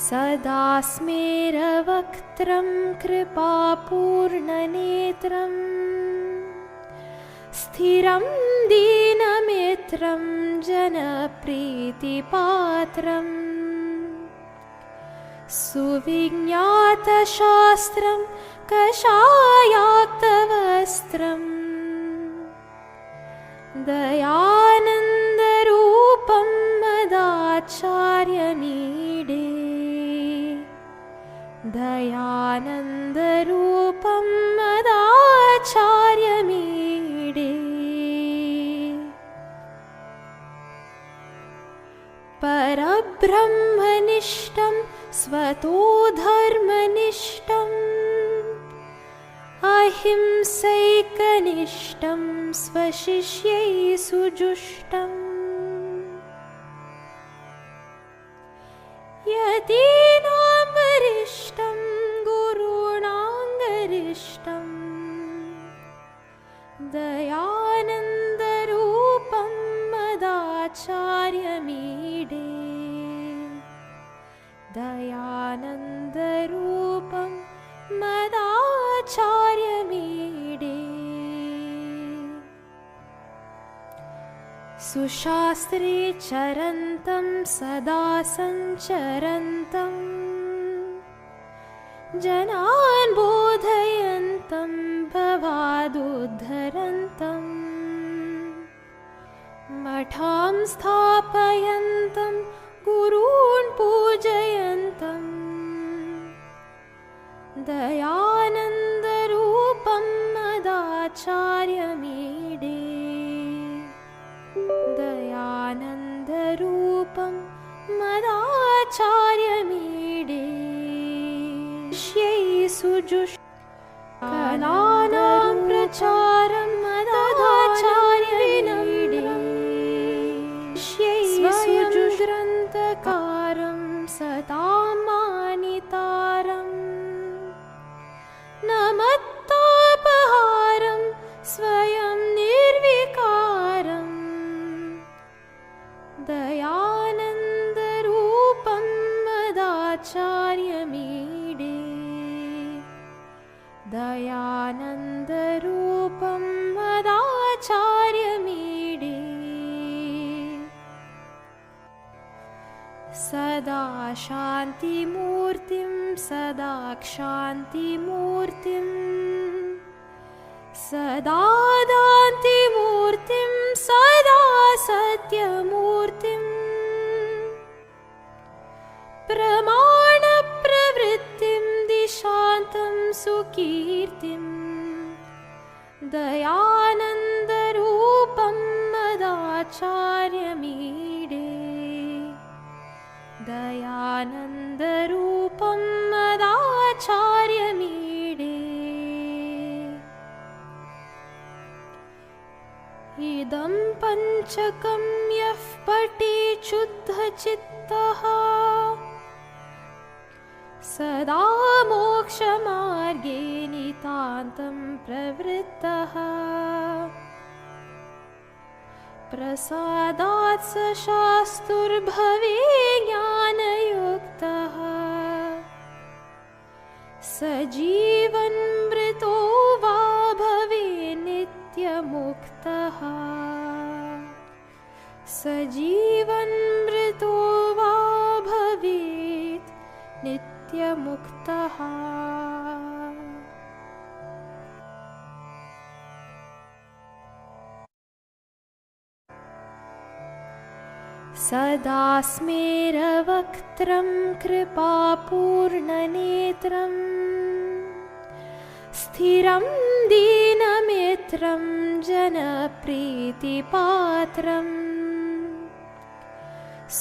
सदा स्मेरवक्त्रं कृपापूर्णनेत्रं स्थिरं दीनमित्रं जनप्रीतिपात्रम् सुविज्ञातशास्त्रं कषायाक्तवस्त्रम् दयानन्दरूपं मदाचार्यमीडे दयानन्दरूपं मदाचार्यमीडे परब्रह्मनिष्ठं स्वतो धर्मनिष्ठम् अहिंसैकनिष्ठं स्वशिष्यै सुजुष्टम् यतीनां वरिष्ठं गुरूणां गरिष्ठं दयानन्दरूपं मदाचार्यमीडे दयानन्दरूपं मदाचार्यमीडे सुशास्त्रे चरन्तं सदा सञ्चरन्तं जनान् बोधयन्तं भवादुद्धरन्तं मठां स्थापयन्तं गुरून् पूजयन्तं दयानन्दरूपं मदाचार्यमीडे दयानन्दरूपं मदाचार्यमीडे शिष्यै सुजुष्टकलानां प्रचारं मदाचार्यमीडे शिष्यै सुजुष्टग्रन्थकारं सतां मानितारम् नमत्तापहारं स्वयं निर्विकारम् दयानन्दरूपं मदाचार्यमीडे दयानन्दरूपं मदाचार्यमीडे सदा शान्तिमूर्तिं सदा क्षान्तिमूर्तिं सदा दान्तिमूर्तिं सदा सत्यमूर्तिं प्रमाणप्रवृत्तिं दिशान्तं सुकीर्तिं दयानन्दरूपं मदाचार्यमीडे दयानन्दरूपं मदाचार्यमीडे इदं पञ्चकं यः पठेत् शुद्धचित्तः सदा मोक्षमार्गे नितान्तं प्रवृत्तः प्रसादात् स शास्तुर्भवे ज्ञानयुक्तः स जीवन्मृतो वा भवे नित्यमुक्तः स जीवन्मृतो वा भवेत् नित्यमुक्तः सदा स्मेरवक्त्रं कृपापूर्णनेत्रं स्थिरं दीनमित्रं जनप्रीतिपात्रम्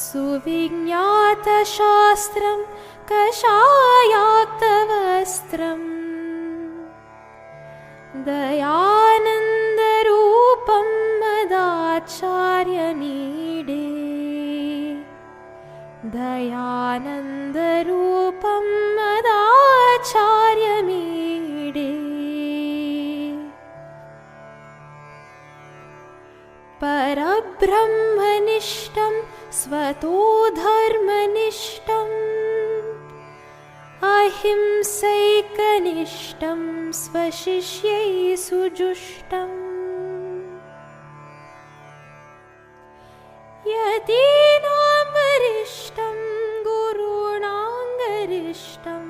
सुविज्ञातशास्त्रं कषायाक्तवस्त्रम् दयानन्दरूपं मदाचार्यमीडे दयानन्दरूपं मदाचार्यमीडे परब्रह्मनिष्ठं स्वतो धर्मनिष्ठम् अहिंसैकनिष्ठं स्वशिष्यैः सुजुष्टम् यतीनां वरिष्ठं गुरूणां गरिष्ठं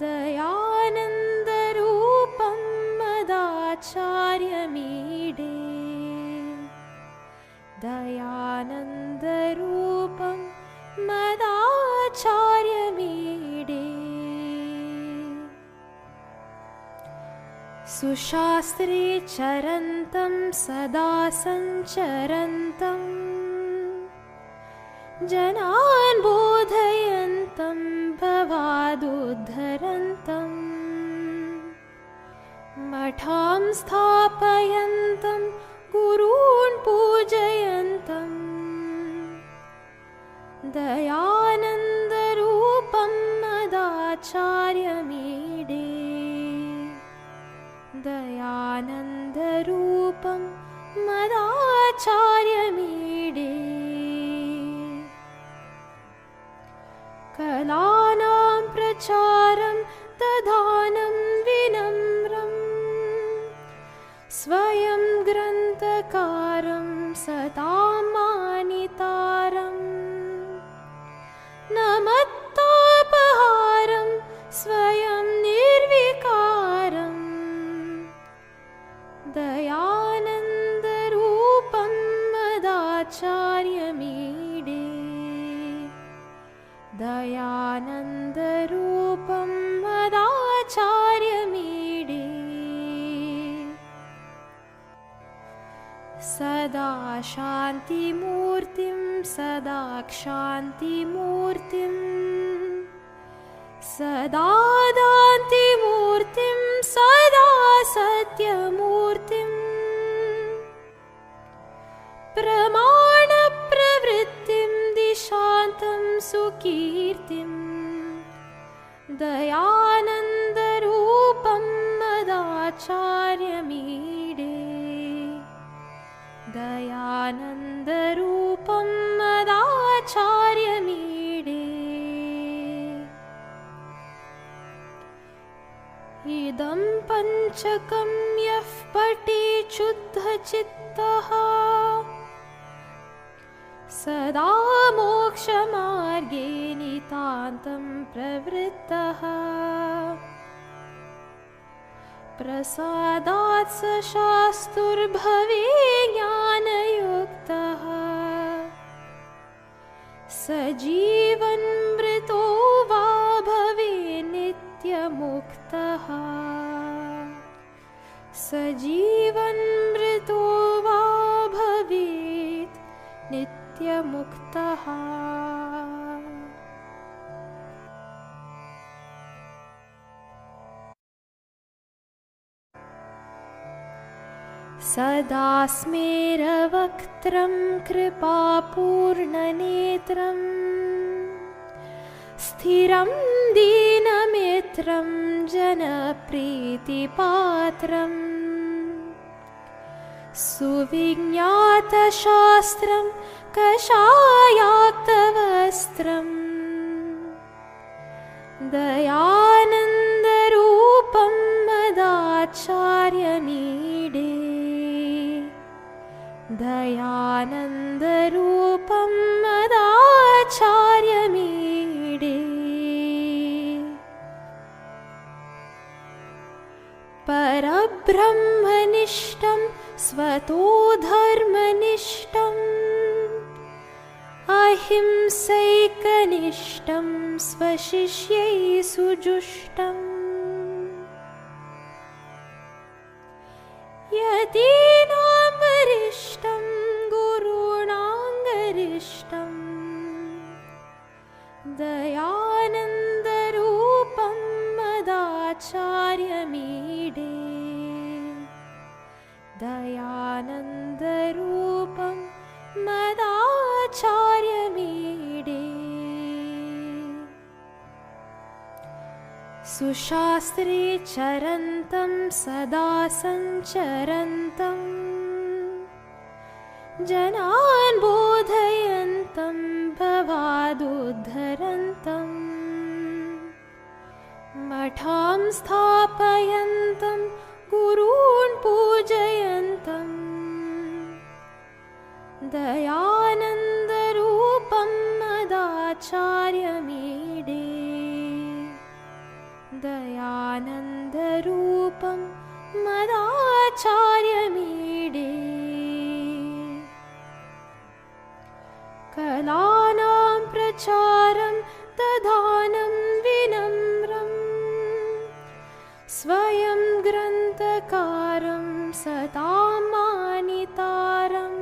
दयानन्दरूपं मदाचार्यमीडे दयानन्दरूपं मदाचार्यमीडे सुशास्त्रे चरन्तं सदा सञ्चरन्तं जनान् बोधयन्तं भवादुद्धरन्तं मठां स्थापयन्तं गुरून् पूजयन्तं दयानन्दरूपं मदाचार्यमीडे दयानन्दरूपं मदाचार्यमीडे कलानां प्रचारं दधानं विनम्रं स्वयं ग्रन्थकारं सतां मानितारं नमत्तापहारं स्वयं निर्विकारम् दयानन्दरूपं मदाचार्यमीडे दयानन्दरूपं मदाचार्यमीडे सदा शान्तिमूर्तिं सदा क्षान्तिमूर्तिं सदा दान्तिमूर्तिं सदा सत्यमूर्तिं प्रमाणप्रवृत्तिं दिशान्तं सुकीर्तिं दयानन्दरूपं मदाचार्यमीडे दयानन्दरूपं मदाचार्यमीडे इदं पञ्चकं यः पठेत् शुद्धचित्तः सदा मोक्षमार्गे नितान्तं प्रवृत्तः प्रसादात् स शास्तुर्भवे ज्ञानयुक्तः स जीवन्मृतो वा भवे नित्यमुक्तः स जीवन्मृतो वा भवेत् नित्यमुक्तः सदा स्मेरवक्त्रं कृपापूर्णनेत्रं स्थिरं दीनमित्रं जनप्रीतिपात्रं सुविज्ञातशास्त्रं कषायाक्तवस्त्रं दयानन्दरूपं मदाचार्यमीडे दयानन्दरूपं मदाचार्यमीडे परब्रह्मनिष्ठं स्वतो धर्मनिष्ठम् अहिंसैकनिष्ठं स्वशिष्यैः सुजुष्टम् यतीनां वरिष्ठं गुरूणां गरिष्ठं दयानन्दरूपं मदाचार्यमीडे दयानन्दरूपं मदाचार्यमीडे सुशास्त्रे चरन्तं सदा सञ्चरन्तं जनान् बोधयन्तं भवादुद्धरन्तं मठां स्थापयन्तं गुरून् पूजयन्तं दयानन्दरूपं मदाचार्यमीडे दयानन्दरूपं मदाचार्यमीडे कलानां प्रचारं दधानं विनम्रम् स्वयं ग्रन्थकारं सतां मानितारम्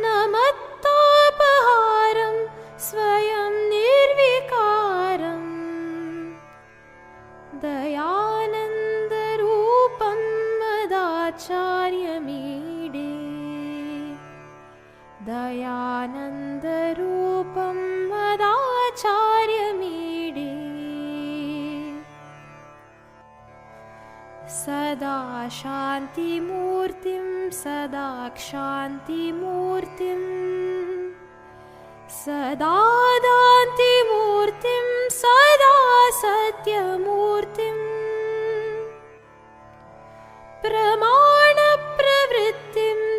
नमत्तापहारं स्वयं निर्विकारम् दयानन्दरूपं मदाचार्यमीडे दयानन्दरूपं मदाचार्यमीडे सदा शान्तिमूर्तिं सदा क्षान्तिमूर्तिं सदा दान्तिमूर्तिं सदा सत्यमूर्तिं प्रमाणप्रवृत्तिं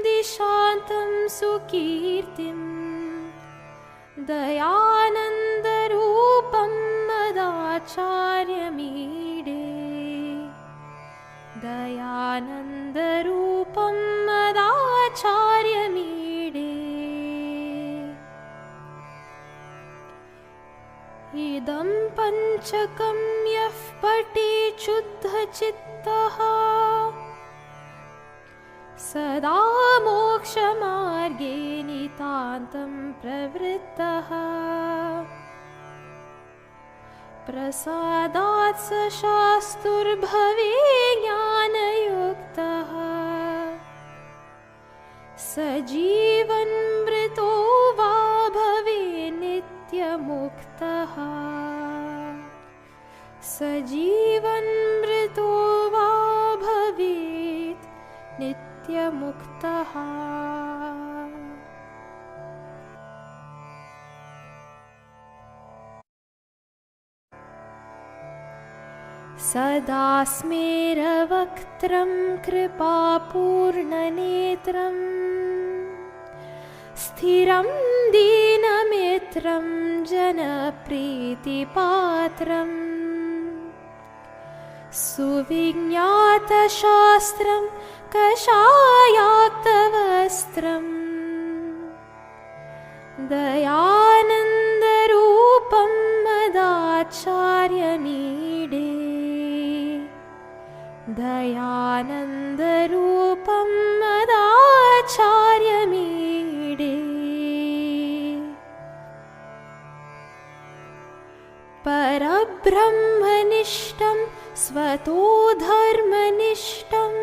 दिशान्तं सुकीर्तिं दयानन्दरूपं मदाचार्यमीडे दयानन्दरूपं मदाचार्यमीडे इदं पञ्चकं यः पठेत् शुद्धचित्तः सदा मोक्षमार्गे नितान्तं प्रवृत्तः प्रसादात् स शास्तुर्भवे ज्ञानयुक्तः स जीवन्मृतो वा भवे नित्यमुक्तः स जीवन्मृतो वा भवेत् नित्यमुक्तः सदा स्मेरवक्त्रं कृपापूर्णनेत्रं स्थिरं दीनमित्रं जनप्रीतिपात्रम् सुविज्ञातशास्त्रं कषायाक्तवस्त्रम् दयानन्दरूपं मदाचार्यमीडे दयानन्दरूपं मदाचार्यमीडे परब्रह्मनिष्ठं स्वतो धर्मनिष्ठम्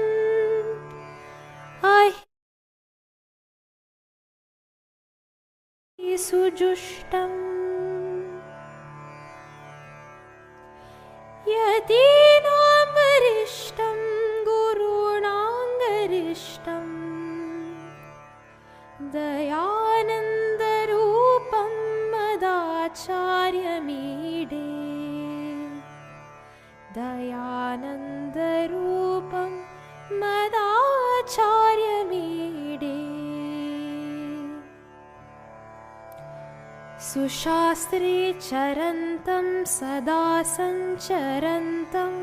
सुजुष्टम् यतीनां वरिष्ठं गुरूणां गरिष्ठं दयानन्दरूपं मदाचार्यमीडे दयानन्दरूपं मदाचार्यमीडे सुशास्त्रे चरन्तं सदा सञ्चरन्तं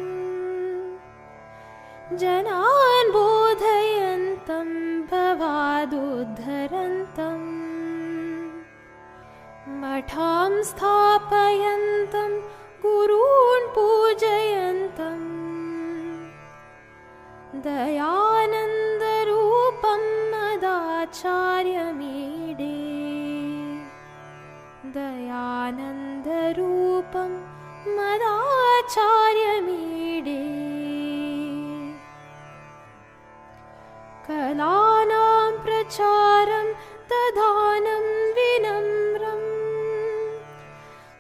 जनान् बोधयन्तं भवादुद्धरन्तं मठां स्थापयन्तं गुरून् पूजयन्तं दयानन्दरूपं मदाचार्यमीडे दयानन्दरूपं मदाचार्यमीडे कलानां प्रचारं दधानं विनम्रम्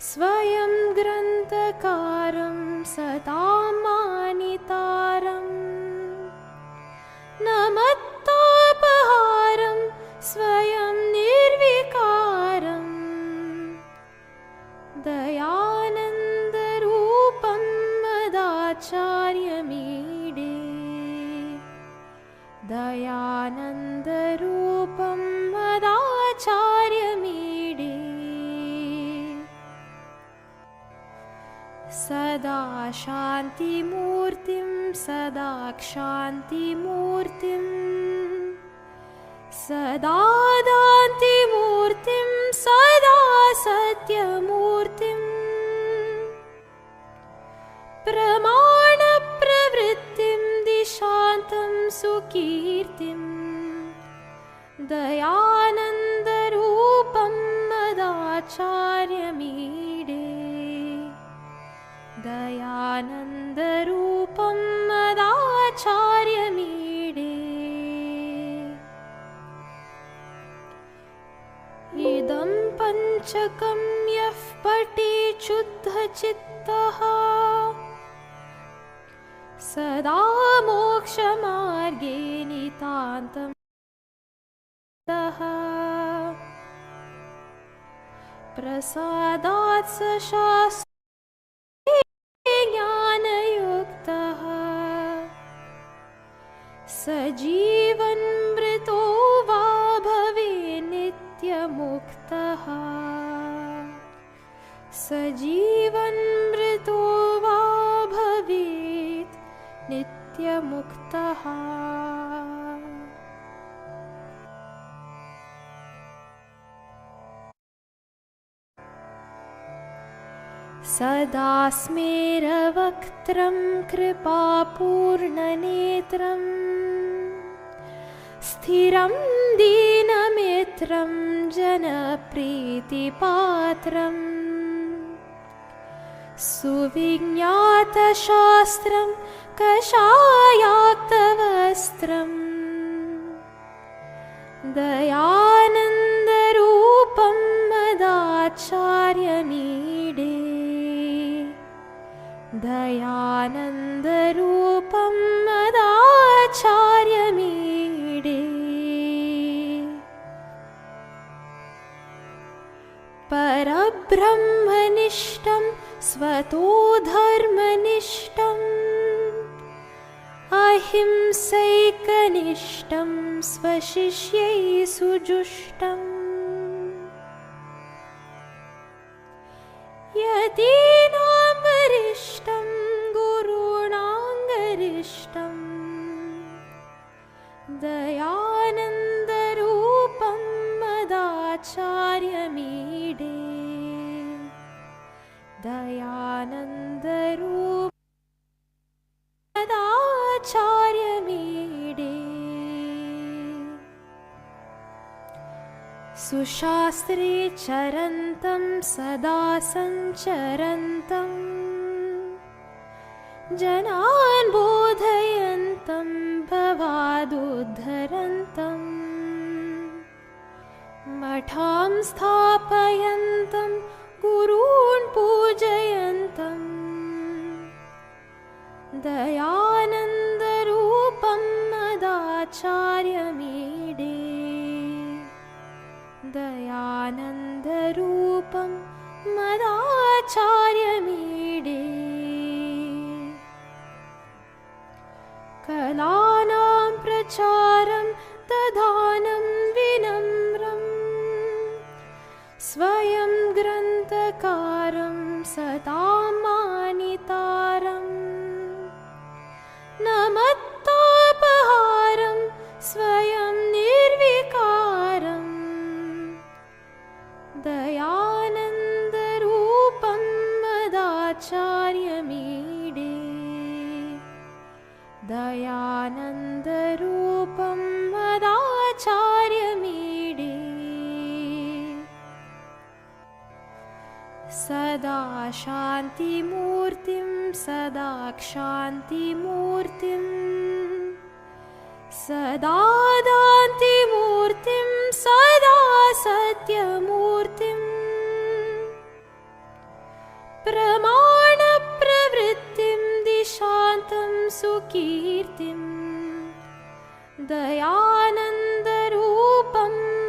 स्वयं ग्रन्थकारं सतां मानितारम् नमत्तापहारं स्वयं निर्विकारम् दयानन्दरूपं दयानन्दरूपं मदाचार्यमीडे सदा शान्तिमूर्तिं सदा क्षान्तिमूर्तिं सदा दान्तिमूर्तिं सदा सत्यमूर्तिं प्रमाणप्रवृत्तिं दिशान्तं सुकीर्तिं दयानन्दरूपं मदाचार्यमीडे दयानन्दरूपं मदाचार्यमीडे इदं पञ्चकं यः पठेत् शुद्धचित्तः सदा मोक्षमार्गे नितान्तं प्रसादात् स शास्त्रे ज्ञानयुक्तः स जीवन्मृतो वा भवेत् नित्यमुक्तः स जीवन्मृतो वा भवेत् नित्यमुक्तः सदा स्मेरवक्त्रं कृपापूर्णनेत्रं स्थिरं दीनमित्रं जनप्रीतिपात्रम् सुविज्ञातशास्त्रं कषायाक्तवस्त्रं दयानन्दरूपं मदाचार्यमीडे दयानन्दरूपं मदाचार्यमीडे परब्रह्मनिष्ठं स्वतो धर्मनिष्ठम् अहिंसैकनिष्ठं स्वशिष्यै सुजुष्टम् यतीनां वरिष्ठं गुरूणां गरिष्ठं दयानन्दरूपं मदाचार्यमीडे दयानन्दरूपं मदाचार्यमीडे सुशास्त्रे चरन्तं सदा सञ्चरन्तं जनान् बोधयन्तं भवादुद्धरन्तं मठां स्थापयन्तं गुरून् पूजयन्तं दयानन्दरूपं मदाचार्यमीडे दयानन्दरूपं मदाचार्यमीडे कलानां प्रचारं दधानं विनम्रं स्वयं ग्रन्थकारं सतां मानितारम् नमत्तापहारं स्वयं निर्विकारम् दयानन्दरूपं मदाचार्यमीडे दयानन्दरूपं मदाचार्यमीडे सदा शान्तिमूर्तिं सदा क्षान्तिमूर्तिं सदा दान्तिमूर्तिं सदा सत्यमूर्तिं प्रमाणप्रवृत्तिं दिशान्तं सुकीर्तिं दयानन्दरूपं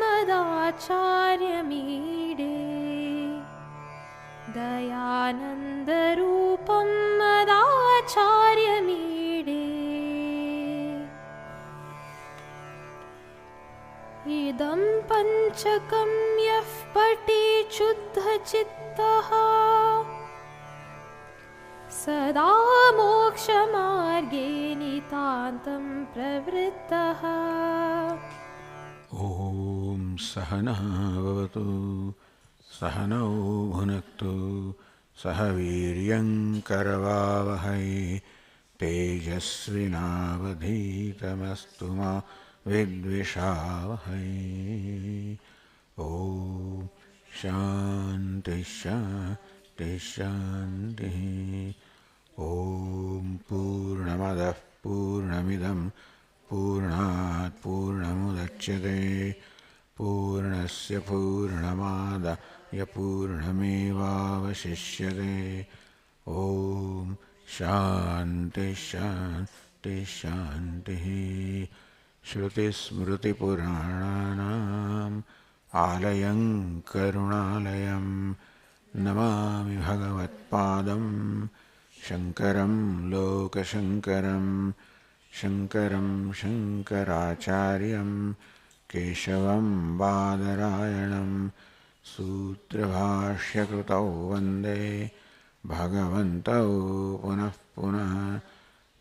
मदाचार्यमीडे दयानन्दरूपं मदाचार्यमीडे idam panchakam yah pati chuddha chittaha sada moksha marge nitantam pravrittaha. Om Sahana Bhavatu Sahanau Bhunaktu Sahaviryam Karavavahai Tejasvinavadhitamastu ma vidvishavahai. Om Shanti Shanti Shanti. Om Purnamadah Purnamidam Purnat Purnamudachyate Purnasya Purnamadaya Purnamevavashishyate. Om Shanti Shanti Shanti. Shruti Smriti Purananam Alayam Karunalayam Namami Bhagavat Padam Shankaram Lokashankaram Shankaram Shankaracharyam Keshavam Badarayanam Sutrabhashyakrutau Vande Bhagavantau Punah Punah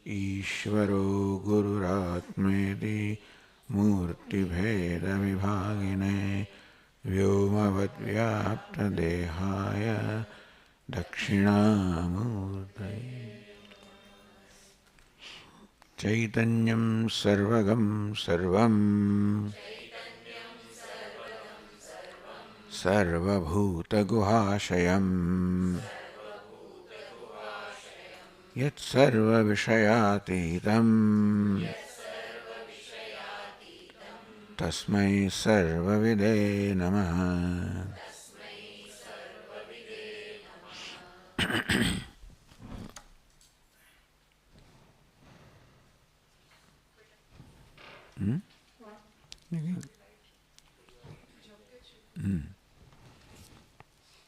Ishvaro Gururatmeti Murti Bheda Vibhagine Vyomavat Vyapta Dehaya Dakshinamurtaye Chaitanyam Sarvagam Sarvam Sarvabhuta Guhashayam Yat Sarva Vishayatitam Tasmai Sarva Vide Namaha.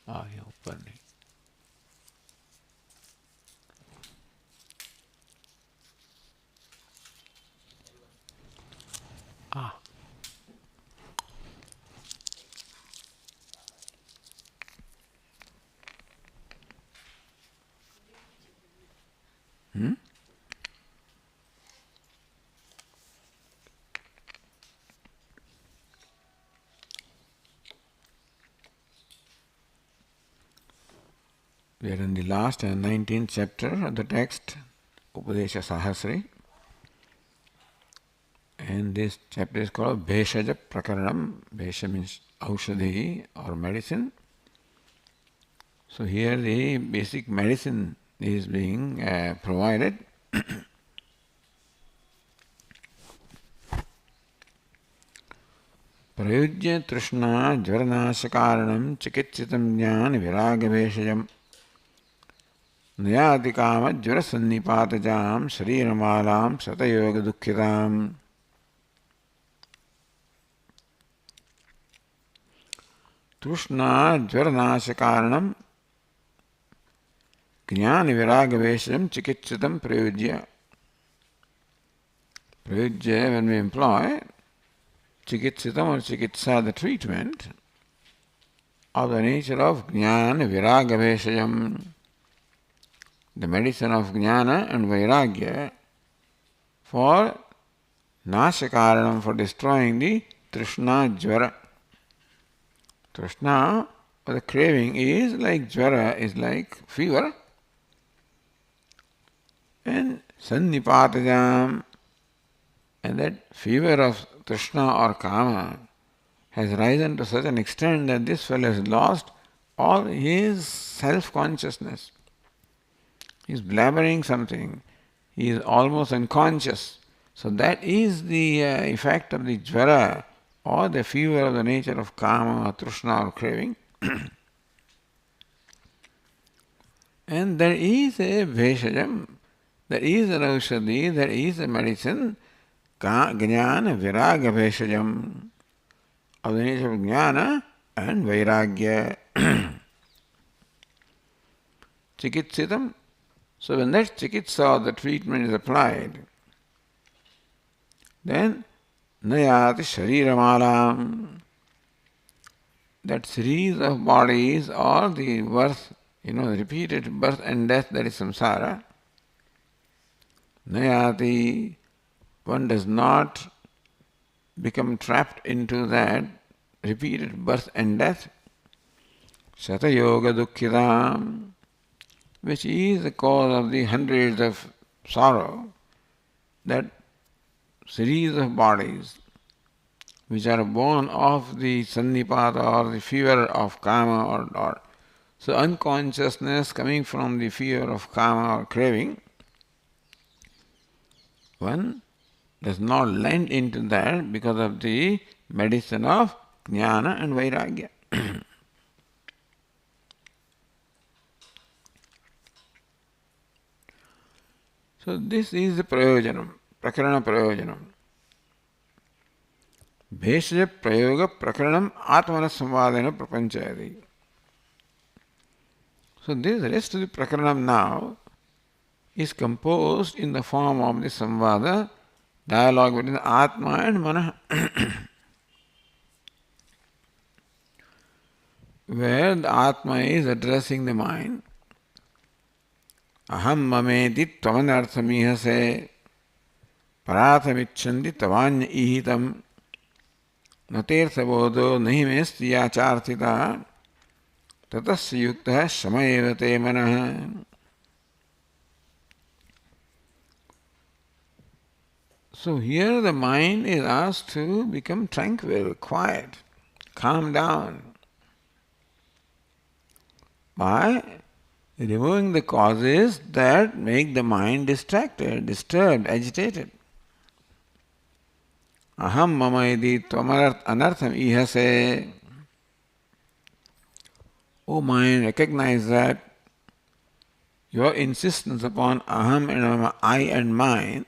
ये ऊपर नहीं. We are in the last and 19th chapter of the text, Upadesha Sahasri. And this chapter is called Bheshaja Prakaranam. Bhesha means Aushadhi or medicine. So here the basic medicine is being provided. Prayujya Trishna Jvaranashakaranam Chikitsitam Jnana Viragabheshayam Nayati Kama Jvarasannipatajam Shariramalam Satayoga Dukkhitam. Trishna Jvaranashakaranam Jnana Viragabheshayam Chikitsitam Prayujya. Prayujya, when we employ Chikitsitam or Chikitsa, the treatment of the nature of Jnana Viragabheshayam, the medicine of Jnana and Vairagya for Nashakaranam, for destroying the Trishna Jvara. Trishna, or the craving, is like Jvara, is like fever. And Sannipatajam, and that fever of Trishna or Kama has risen to such an extent that this fellow has lost all his self-consciousness. He is blabbering something. He is almost unconscious. So that is the effect of the Jvara or the fever of the nature of Kama or Trishna or craving. And there is a Bheshajam, there is an Aushadhi, there is a medicine, Jnana Viraga Bheshajam, of the nature of Jnana and Vairagya. Chikitsitam. So when that chikitsa, the treatment, is applied, then nayati shariramalam. That series of bodies or the birth, repeated birth and death, that is samsara. Nayati, one does not become trapped into that repeated birth and death. Shatayoga dukkhitam, which is the cause of the hundreds of sorrow, that series of bodies which are born of the sannipata or the fever of kama or so unconsciousness coming from the fear of kama or craving, one does not land into that because of the medicine of jnana and vairagya. So this is the prayojanam, prakarana prayojanam. Bheshya prayoga prakaranam atmana samvadena prapanchayati. So this rest of the prakaranam now is composed in the form of the samvada, dialogue between the atma and mana, where the atma is addressing the mind. Aham mameti tvamanarthamihase parathamichandi tavanya ihitam natirthabodo nahimesti yacharthita tatasya yuktah shamayeva te manah. So here the mind is asked to become tranquil, quiet, calm down by removing the causes that make the mind distracted, disturbed, agitated. Aham mama iti tvamarth anartham ihase. O mind, recognize that your insistence upon aham and mama, I and mine,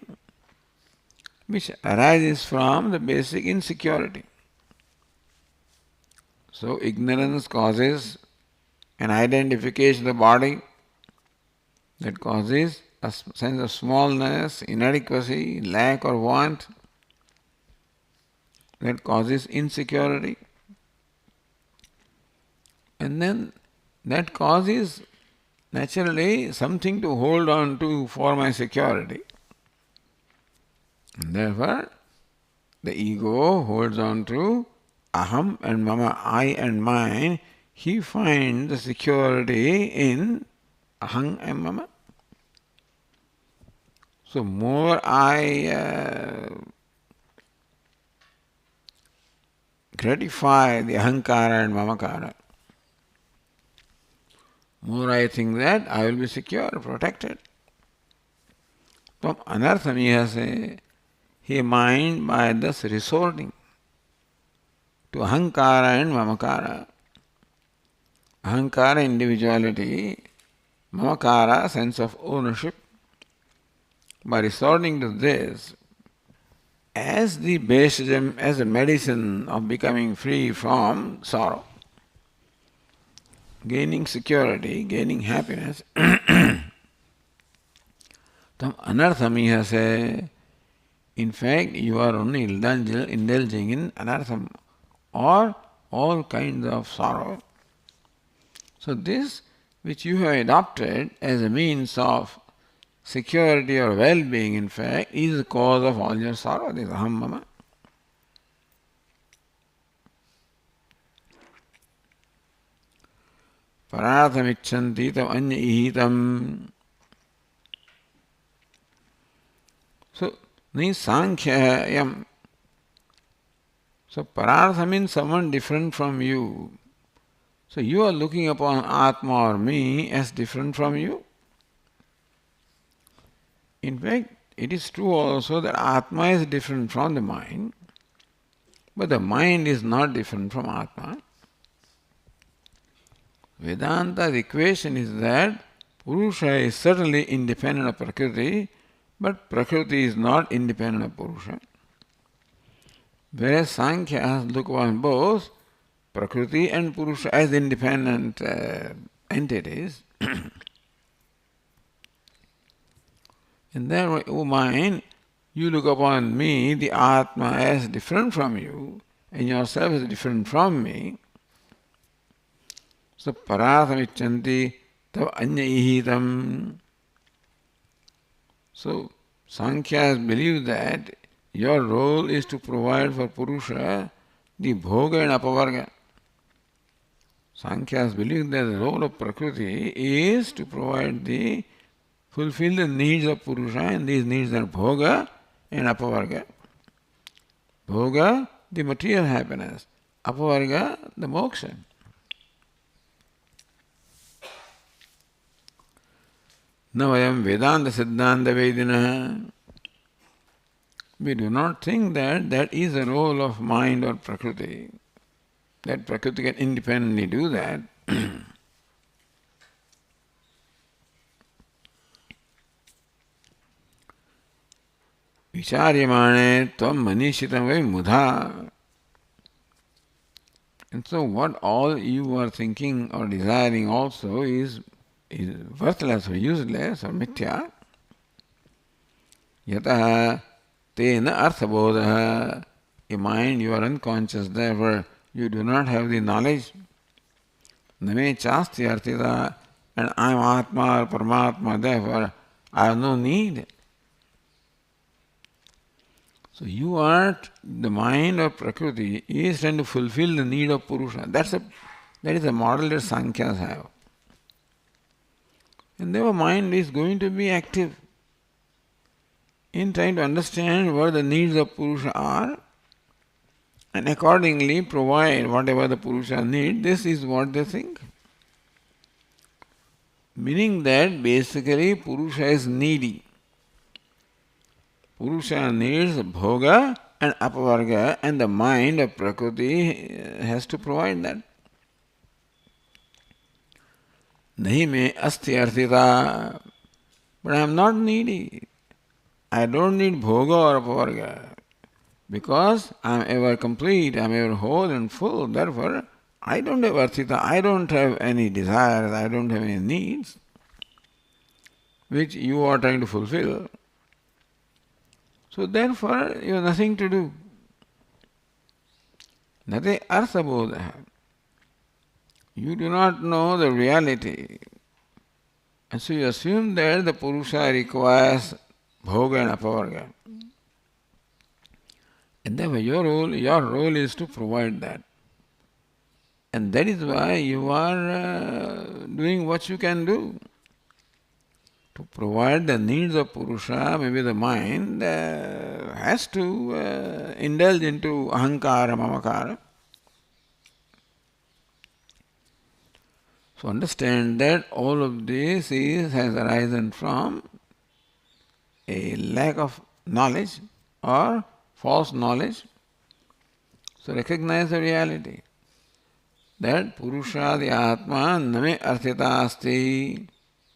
which arises from the basic insecurity. So ignorance causes an identification of the body that causes a sense of smallness, inadequacy, lack or want, that causes insecurity. And then that causes naturally something to hold on to for my security. And therefore, the ego holds on to aham and mama, I and mine. He finds the security in aham and mama. So more I gratify the ahankara and mamakara, more I think that I will be secure, protected. Tvam anarthamihase, he mind by thus resorting to ahankara and mamakara. Ahankara, individuality, mamakara, sense of ownership. By resorting to this as the bheshajam, as a medicine of becoming free from sorrow, gaining security, gaining happiness, tam anarthamihase, in fact you are only indulging in anartham or all kinds of sorrow. So this which you have adopted as a means of security or well-being, in fact, is the cause of all your sorrow. This aham mama. Paratham icchanti tam anya ihitam. So, ni sankhya yam. So, parartha means someone different from you. So, you are looking upon Atma or me as different from you. In fact, it is true also that Atma is different from the mind, but the mind is not different from Atma. Vedanta's equation is that Purusha is certainly independent of Prakriti, but Prakriti is not independent of Purusha. Whereas Sankhya look upon both Prakriti and Purusha as independent entities. In that way, O mind, You look upon me, the Atma, as different from you, and yourself is different from me. So parasamichanti tav anyaihitam. So Sankhyas believe that your role is to provide for Purusha the bhoga and apavarga. Sankhyas believe that the role of Prakriti is to fulfill the needs of Purusha, and these needs are bhoga and apavarga. Bhoga, the material happiness. Apavarga, the moksha. Na vayam Vedanta Siddhanta Vedina. We do not think that that is the role of mind or Prakriti. That Prakriti can independently do that. Vicharyamane tvam manishitam vai mudha. And so what all you are thinking or desiring also is worthless or useless or mithya. Yataha tena arthabodha. In mind you are unconscious, therefore you do not have the knowledge. Name chasti artita, and I am Atma or Paramatma, therefore I have no need. So you are, the mind of Prakriti is trying to fulfill the need of Purusha. That is the model that Sankhya's have. And their mind is going to be active in trying to understand what the needs of Purusha are and accordingly provide whatever the Purusha need. This is what they think. Meaning that basically Purusha is needy. Purusha needs bhoga and apavarga, and the mind of Prakriti has to provide that. Nahi me asti arthita. But I am not needy. I don't need bhoga or apavarga. Because I am ever complete, I am ever whole and full. Therefore, I don't have arthita. I don't have any desires. I don't have any needs which you are trying to fulfill. So therefore, you have nothing to do. Nate arthabodha. You do not know the reality. And so you assume that the Purusha requires bhoga and apavarga. And therefore your role is to provide that. And that is why you are doing what you can do. To provide the needs of Purusha, maybe the mind has to indulge into ahankara, mamakara. So understand that all of this has arisen from a lack of knowledge or false knowledge. So recognize the reality that Purusha, the Atma, name arthita asti,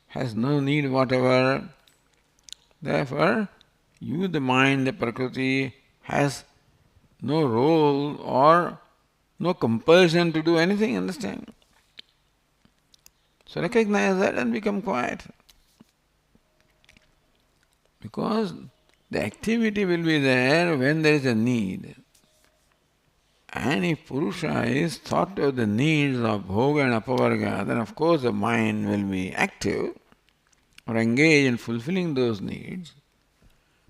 has no need whatever. Therefore, you, the mind, the Prakriti, has no role or no compulsion to do anything, understand? So recognize that and become quiet. Because the activity will be there when there is a need. And if Purusha is thought of the needs of bhoga and apavarga, then of course the mind will be active or engage in fulfilling those needs.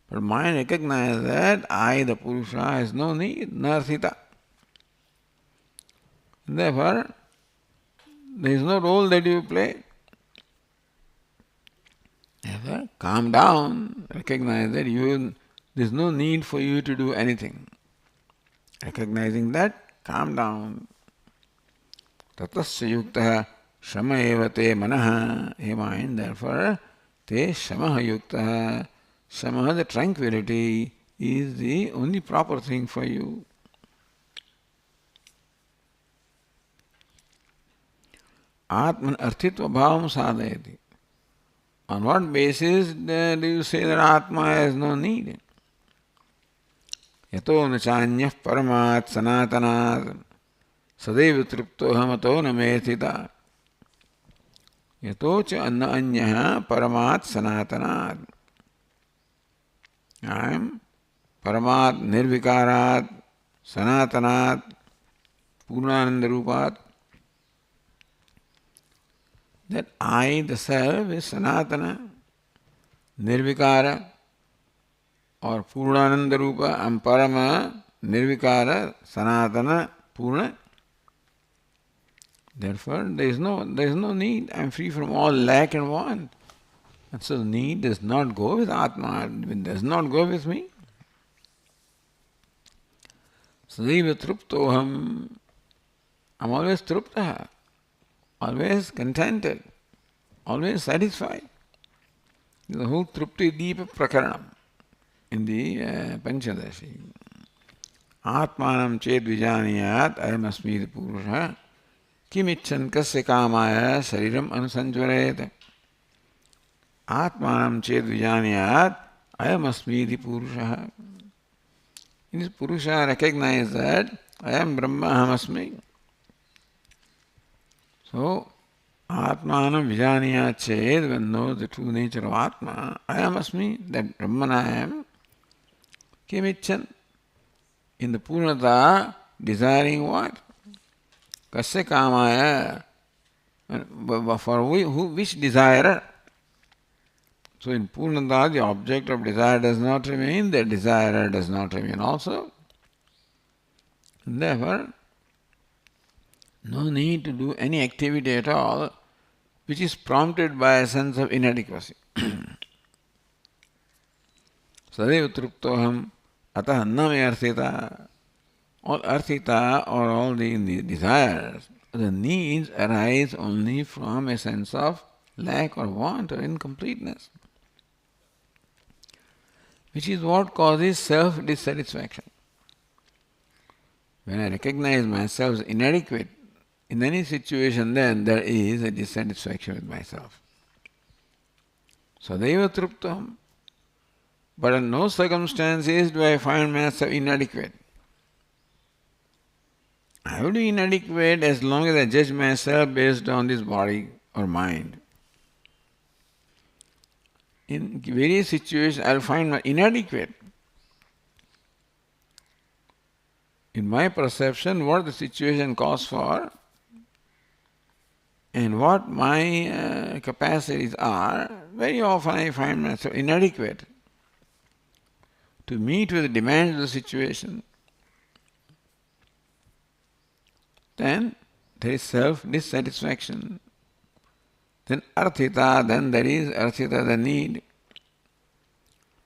But mind recognizes that I, the Purusha, has no need, narthita. Therefore, there is no role that you play. Therefore, calm down, recognize that there is no need for you to do anything. Recognizing that, calm down. Tatasya yukta shama eva te manaha. Hey mind, therefore, te shamaha yukta. Shama, the tranquility, is the only proper thing for you. Atman arthitva bhavam sadhayati. On what basis do you say that Atma has no need? Yato na chanyah paramat sanatanat sadeva tripto hamato na methita. Yato cha anna anyaha paramat sanatanat. I am Paramat, Nirvikarat, Sanatanat, Purnananda Rupat. That I, the self, is Sanatana, Nirvikara, or Purnananda Rupa. I am Parama, Nirvikara, Sanatana, Purna. Therefore, there is no need. I am free from all lack and want. And so need does not go with Atma, it does not go with me. Sadaiva truptoham, I am always truptaha, always contented, always satisfied. The whole Trupti Deepa Prakaranam in the Panchadashi. Atmanam ched vijaniyat ayamasmiti purusha kimichan kasya kamaya sariram anusanjvarayate. Atmanam ched vijaniyat ayamasmiti purusha. In this Purusha recognize that I am Brahma, Ahamasmi. So, Atmanam Vijaniya Ched, when knows the true nature of Atma, I am Asmi, that Brahman I am, Kimichan, in the Purnata, desiring what? Kasya Kamaya, for which desirer? So in Purnata, the object of desire does not remain, the desirer does not remain also. Therefore, no need to do any activity at all which is prompted by a sense of inadequacy. Sadaiva truptoham atah na me arthita. All arthita or all the desires, the needs arise only from a sense of lack or want or incompleteness, which is what causes self-dissatisfaction. When I recognize myself as inadequate in any situation, then there is a dissatisfaction with myself. Sadaiva truptam. But in no circumstances do I find myself inadequate. I will be inadequate as long as I judge myself based on this body or mind. In various situations, I will find myself inadequate. In my perception, what the situation calls for and what my capacities are, very often I find myself inadequate to meet with the demands of the situation. Then there is self-dissatisfaction. Then arthita, then there is arthita, the need,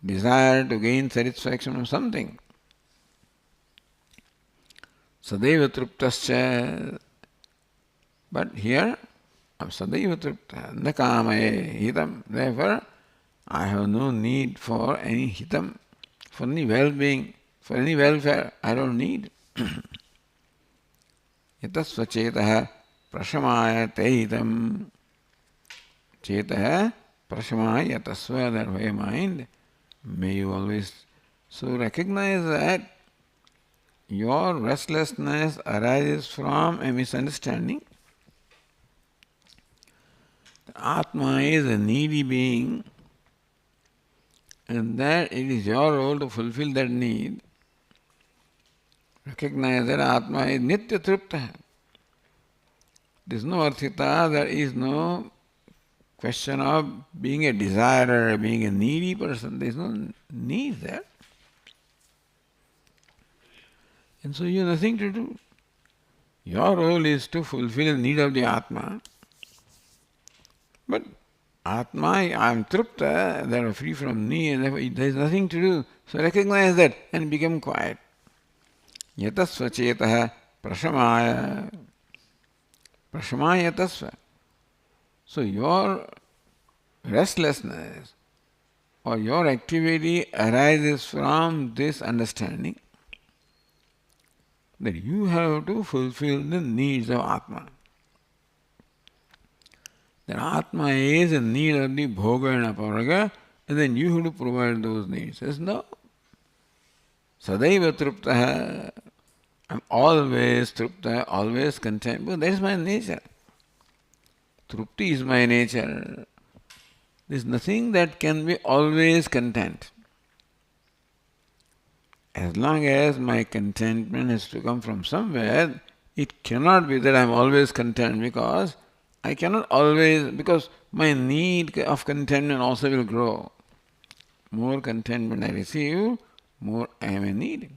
desire to gain satisfaction from something. Sadaiva truptascha. But here, sadaiva trupta, na kamaye hitam. Therefore, I have no need for any hitam, for any well-being, for any welfare. I don't need. Yatasva chetah prashamaya te hitam. Chetah prashamaya yatasva, that way mind, may you always so recognize that your restlessness arises from a misunderstanding. Atma is a needy being, and that it is your role to fulfill that need. Recognize that Atma is nitya trupta. There is no arthita, there is no question of being a desirer, being a needy person. There is no need there. And so you have nothing to do. Your role is to fulfill the need of the Atma. But Atma, I am trupta, they are free from need, there is nothing to do. So recognize that and become quiet. Yatasva chetah prashamaya. Prashamaya yatasva. So your restlessness or your activity arises from this understanding that you have to fulfill the needs of Atma. That Atma is in need of the bhoga and aparaga, and then you have to provide those needs. Says no. Sadaiva truptaha. I'm always trupta, always content. But that is my nature. Trupti is my nature. There is nothing that can be always content. as long as my contentment has to come from somewhere, it cannot be that I am always content, because I cannot always, because my need of contentment also will grow. More contentment I receive, more I am in need.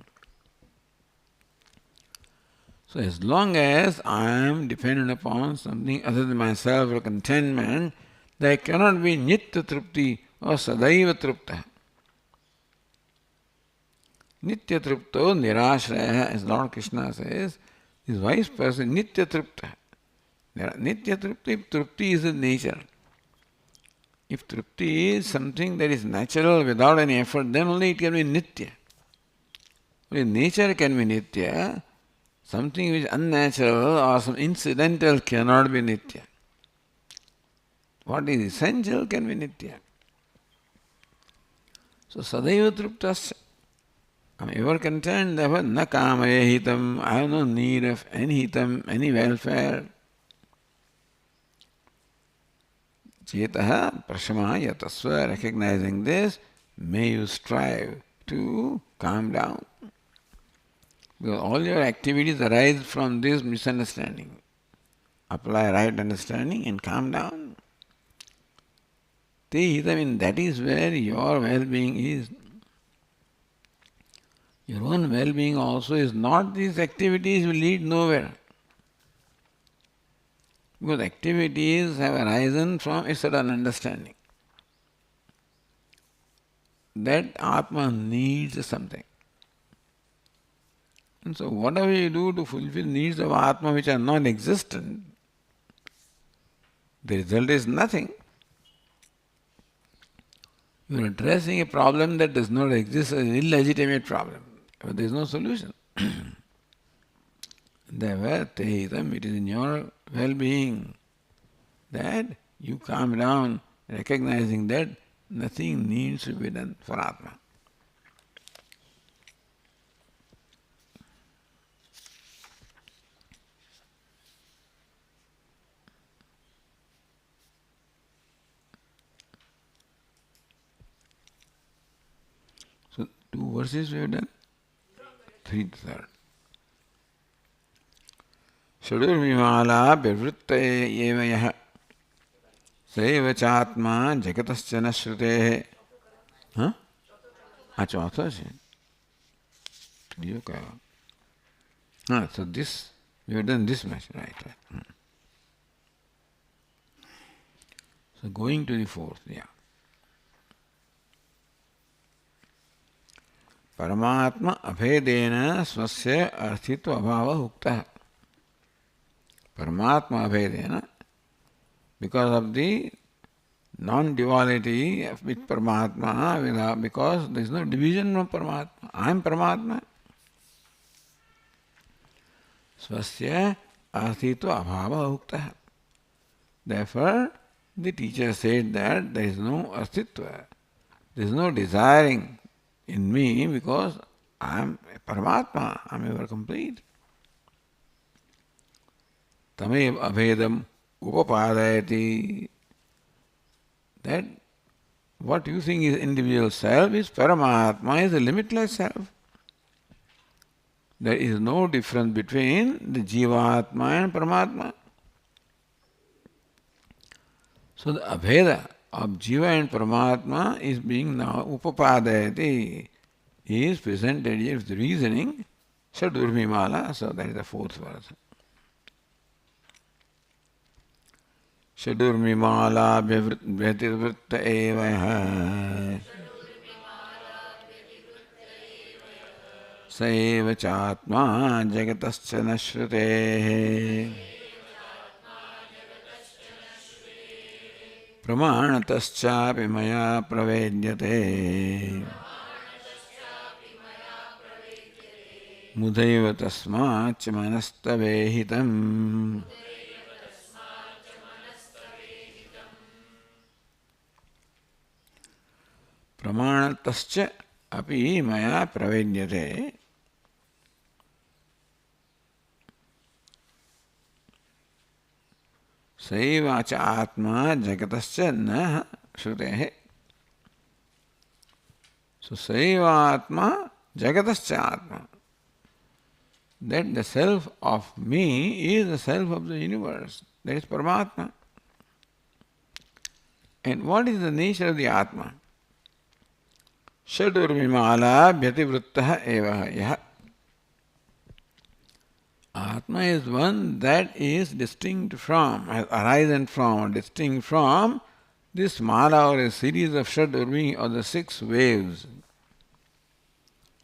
So as long as I am dependent upon something other than myself or contentment, there cannot be nitya trupti or sadaiva trupta. Nitya trupto nirashraya, as Lord Krishna says, this wise person, nitya trupta. Nitya trupti, trupti is the nature. If trupti is something that is natural without any effort, then only it can be nitya. Only nature can be nitya. Something which is unnatural or some incidental cannot be nitya. What is essential can be nitya. So sadaiva truptasya. I am ever content, therefore na kamaya hitam. I have no need of any hitam, any welfare. Chetaha prashamaya tasva. Recognizing this, may you strive to calm down. Because all your activities arise from this misunderstanding. Apply right understanding and calm down. Te hitam, that is where your well-being is. Your own well-being also is not these activities will lead nowhere. Because activities have arisen from a certain understanding that Atma needs something. And so whatever you do to fulfill needs of Atma which are non-existent, the result is nothing. You are addressing a problem that does not exist as an illegitimate problem. But there is no solution. Therefore, Tehitam, it is in your well-being that you calm down, recognizing that nothing needs to be done for Atma. So, 2 verses we have done. 3rd. Shadurvimala bivritta eva yaha saiva chatma jagatascha nashrutehe. Huh? Chauथा है. So this, we have done this much, right. So going to the 4th, yeah. Paramatma abhedena swasya arthitva abhava uktah. Paramatma abhedena, because of the non-duality with Paramatma, because there is no division from Paramatma. I am Paramatma. Swasya arthitva abhava uktah. Therefore, the teacher said that there is no arthitva, there is no desiring in me, because I am Paramatma, I am ever complete. Tamev abhedam upapadayati. That what you think is individual self is Paramatma, is a limitless self. There is no difference between the Jivatma and Paramatma. So the abheda of Jiva and Paramatma is being now upapadayati, is presented here with reasoning, Shadurvimala, so that is the 4th verse. Shadurvimala vyativrutta eva saeva chatma jagatascha nashrutehe Pramanataschapi maya pravedyate mudaiva tasmac manastavehitam. Pramanatascha api maya pravedyate. Saivacha atma jagatascha na shrutehe. So Saiva atma Jagatascha Atma. That the self of me is the self of the universe. That is Paramatma. And what is the nature of the Atma? Shadurvimala bhyativruttaha eva yaha. Atma is one that is distinct from, has arisen from, or distinct from this mala or a series of shadurvi or the 6 waves.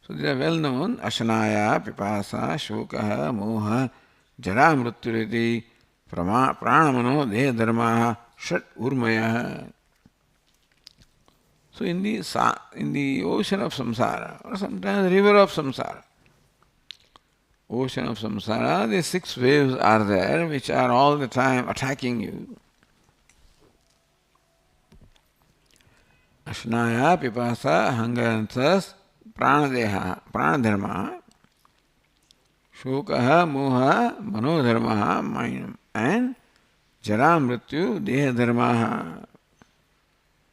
So these are well known: Ashanaya, Pipasa, Shokaha, Moha, Jara Mrityuriti, Pranamano, Deha Dharma, Shat Urmaya. So in the ocean of samsara, or sometimes river of samsara, ocean of samsara, the 6 waves are there which are all the time attacking you. Ashnaya, Pipasa, hunger and thirst, Pranadeha, Pranadharma, Shokaha, Moha, Manodharma, mind, and Jara Mrityu, Deha Dharma.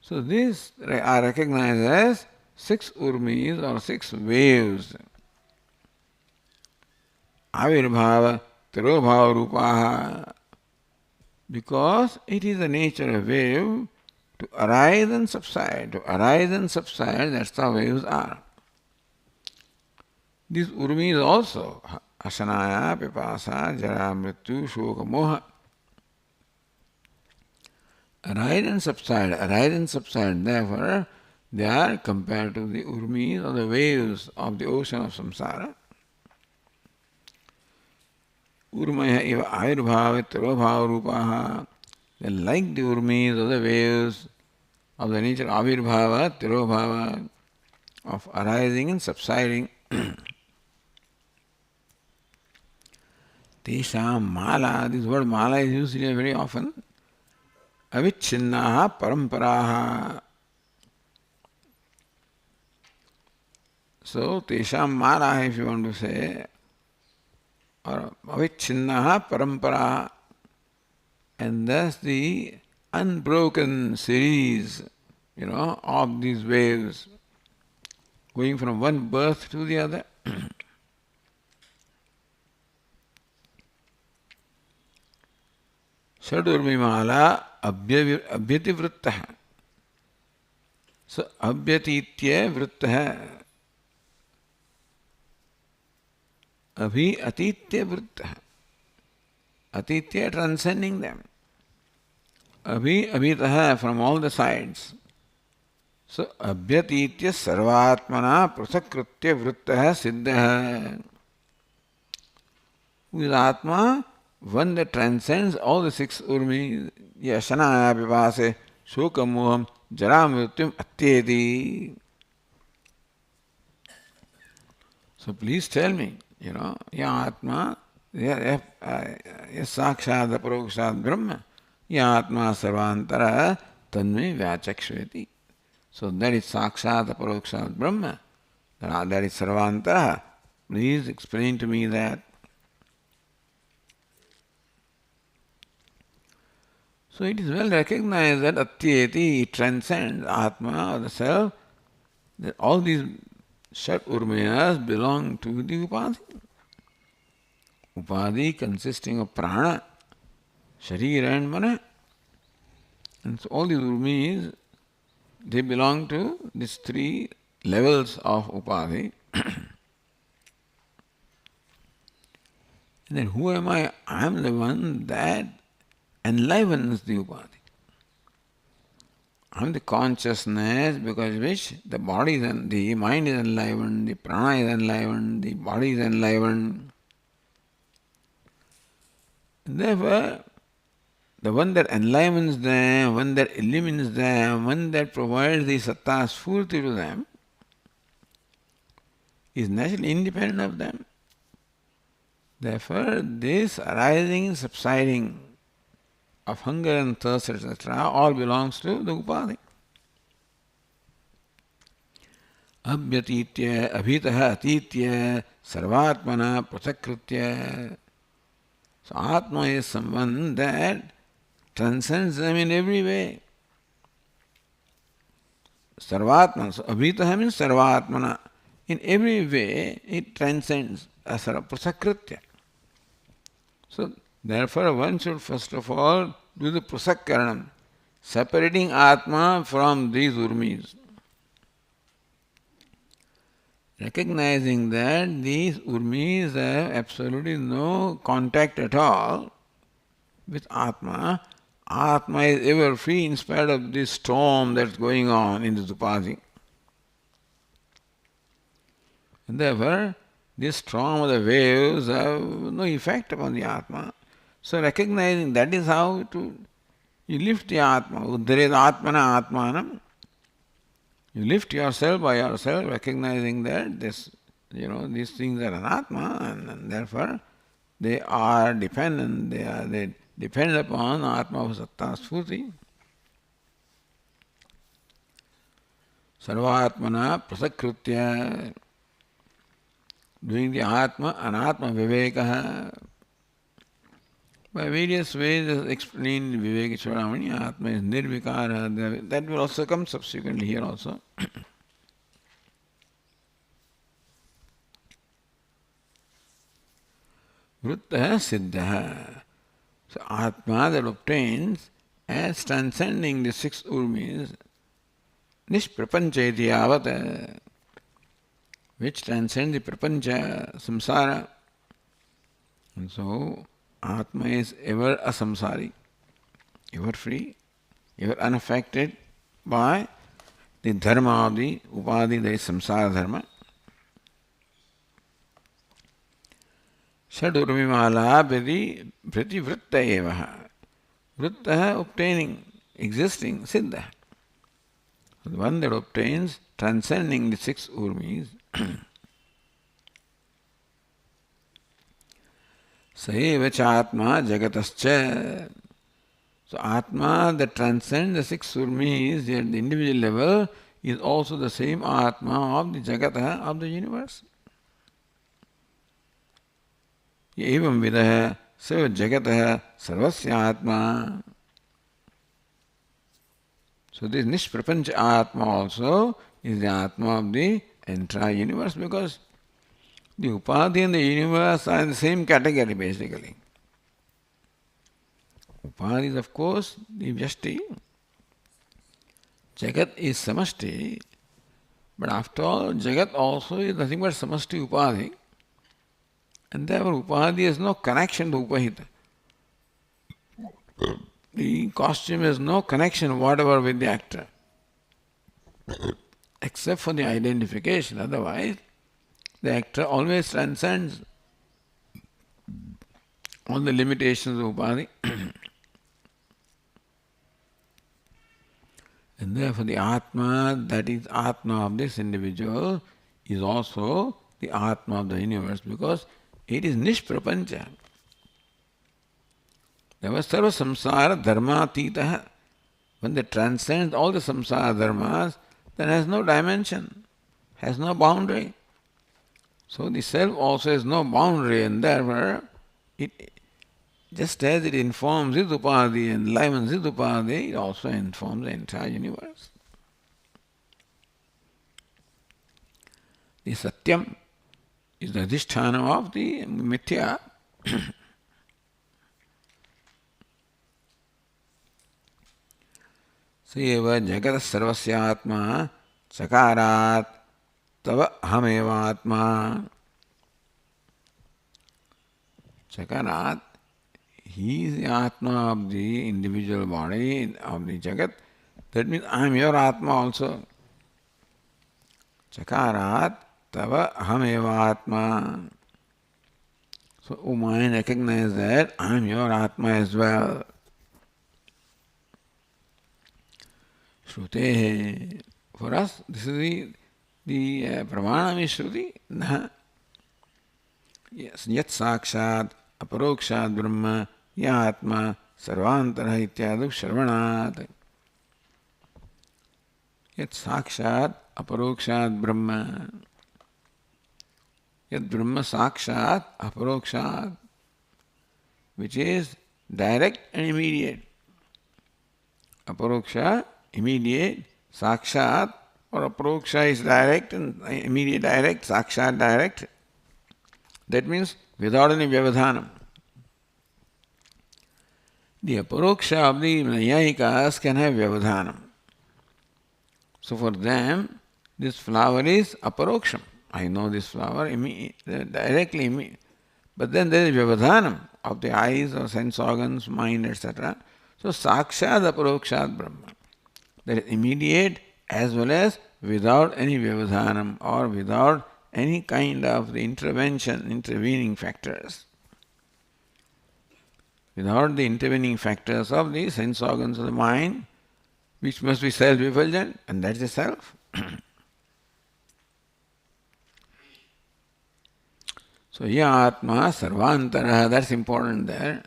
So these are recognized as 6 urmis or 6 waves. Avirbhava, Tirobhava Rupaha. Because it is the nature of wave to arise and subside. To arise and subside, that's how waves are. These urmis also, Asanaya, Pipasa, Jara, Mrityu, Shoka, Moha. Arise and subside. Therefore, they are compared to the urmis or the waves of the ocean of samsara. Urmaya eva ayurbhava tirobhava rupaha. They like the urmis or the waves of the nature avirbhava, tirobhava, of arising and subsiding. Tesham mala, this word mala is used here very often. Avichinnaha paramparaha. So, tesham mala, if you want to say, or avichinnaha paramparaha, and thus the unbroken series, of these waves, going from one birth to the other. Shadurmimala abhyativruttaha. So abhyatitya vrittaha. Abhi atitya vrittaha. Atitya transcending them. Abhi abhitaha from all the sides. So abhyatitya sarvatmana prasakritya vrittaha siddhaha. Who is Atma? One that transcends all the 6 urmis, yashanaya pipase, shokam moham, jara mrityum atyeti. So please tell me, ya Atma, ya sakshad aparokshad brahma, ya Atma sarvantara tanme vyachakshveti. So that is sakshad aparokshad brahma, that is sarvantara. Please explain to me that. So it is well recognized that Atyeti transcends Atma or the self, that all these Shat Urmayas belong to the Upadhi. Upadhi consisting of Prana, Sharira and Mana. And so all these Urmis, they belong to these 3 levels of Upadhi. And then who am I? I am the one that enlivens the Upadhi. I am the consciousness because which the body is the mind is enlivened, the prana is enlivened, the body is enlivened. Therefore, the one that enlivens them, one that illumines them, one that provides the satta sphurti to them, is naturally independent of them. Therefore, this arising and subsiding of hunger and thirst, etc., all belongs to the Upadhi. Abhyatitya, abhitaha atitya, sarvatmana prasakritya. So Atma is someone that transcends them in every way. Sarvatmana, so abhitaha means sarvatmana. in every way it transcends asara prasakritya. So therefore one should first of all do the prasakkaranam, separating Atma from these urmis. Recognizing that these urmis have absolutely no contact at all with Atma. Atma is ever free in spite of this storm that's going on in this upadhi. And therefore, this storm of the waves have no effect upon the Atma. So recognizing that is how you lift the Atma. Uddharet Atmana Atmanam. You lift yourself by yourself, recognizing that these things are an Atma, and therefore they are dependent, they depend upon Atma Satta Sphuti. Sarvatmana Prasakritya, doing the Atma, Anatma Vivekaha. By various ways as explained in Viveka Chudamani, Atma is nirvikara. That will also come subsequently here also. Vrittaha siddhaha. So Atma that obtains as transcending the six urmis, nishprapancheti avata, which transcends the prapancha, samsara. And so Atma is ever a samsari, ever free, ever unaffected by the dharma of the upadhi, that is samsara dharma. Shadurmimala priti vritta evaha. Vritta obtaining, existing, siddha. The one that obtains, transcending the six urmis. Saeva Atma Jagatascha. So Atma that transcends the six surmis at the individual level is also the same Atma of the Jagata, of the universe. Evam vidaha seva Jagata sarvasya Atma. So this Nishprapancha Atma also is the Atma of the entire universe, because the upadhi and the universe are in the same category basically. Upadhi is of course the vyashti. Jagat is samashti. But after all, Jagat also is nothing but samashti upadhi. And therefore upadhi has no connection to upahita. The costume has no connection whatever with the actor. Except for the identification. Otherwise, the actor always transcends all the limitations of upadhi. And therefore the Atma, that is Atma of this individual, is also the Atma of the universe, because it is Nishprapancha. There was Sarva Samsara Dharma Titaha. When they transcend all the samsara dharmas, then has no dimension, has no boundary. So the self also has no boundary, and therefore, it, just as it informs its upadhi and enlivens its upadhi, it also informs the entire universe. The Satyam is the adhisthana of the Mithya. Seva Jagat Sarvasya Atma Sakarat Tava Hameva Atma. Sakarat, he is the Atma of the individual body, of the Jagat. That means I am your Atma also. Chakarat Tava Hameva Atma. So, O mind, recognize that I am your Atma as well. Shrutehe. For us, this is the Pramanam is Shruti. Nah. Yes, Yat Sakshat, Aparokshat Brahma, Yatma, Sarvantara Ityadu Shravanat. Yat Sakshat, Aparokshat Brahma. Yat Brahma Sakshat, Aparokshat, which is direct and immediate. Aparoksha, immediate, Sakshat, or Aproksha is direct and immediate direct, Sakshat direct. That means without any Vyavadhanam. The Aparoksha of the Nayayikas can have Vyavadhanam. So for them, this flower is Aparoksham. I know this flower directly, but then there is Vyavadhanam of the eyes or sense organs, mind, etc. So Sakshat Aparokshat Brahma. That is immediate as well as without any Vyavadhanam or without any kind of the intervening factors. Without the intervening factors of the sense organs of the mind, which must be self-effulgent, and that's the self. So, ya Atma Sarvantara, that's important there.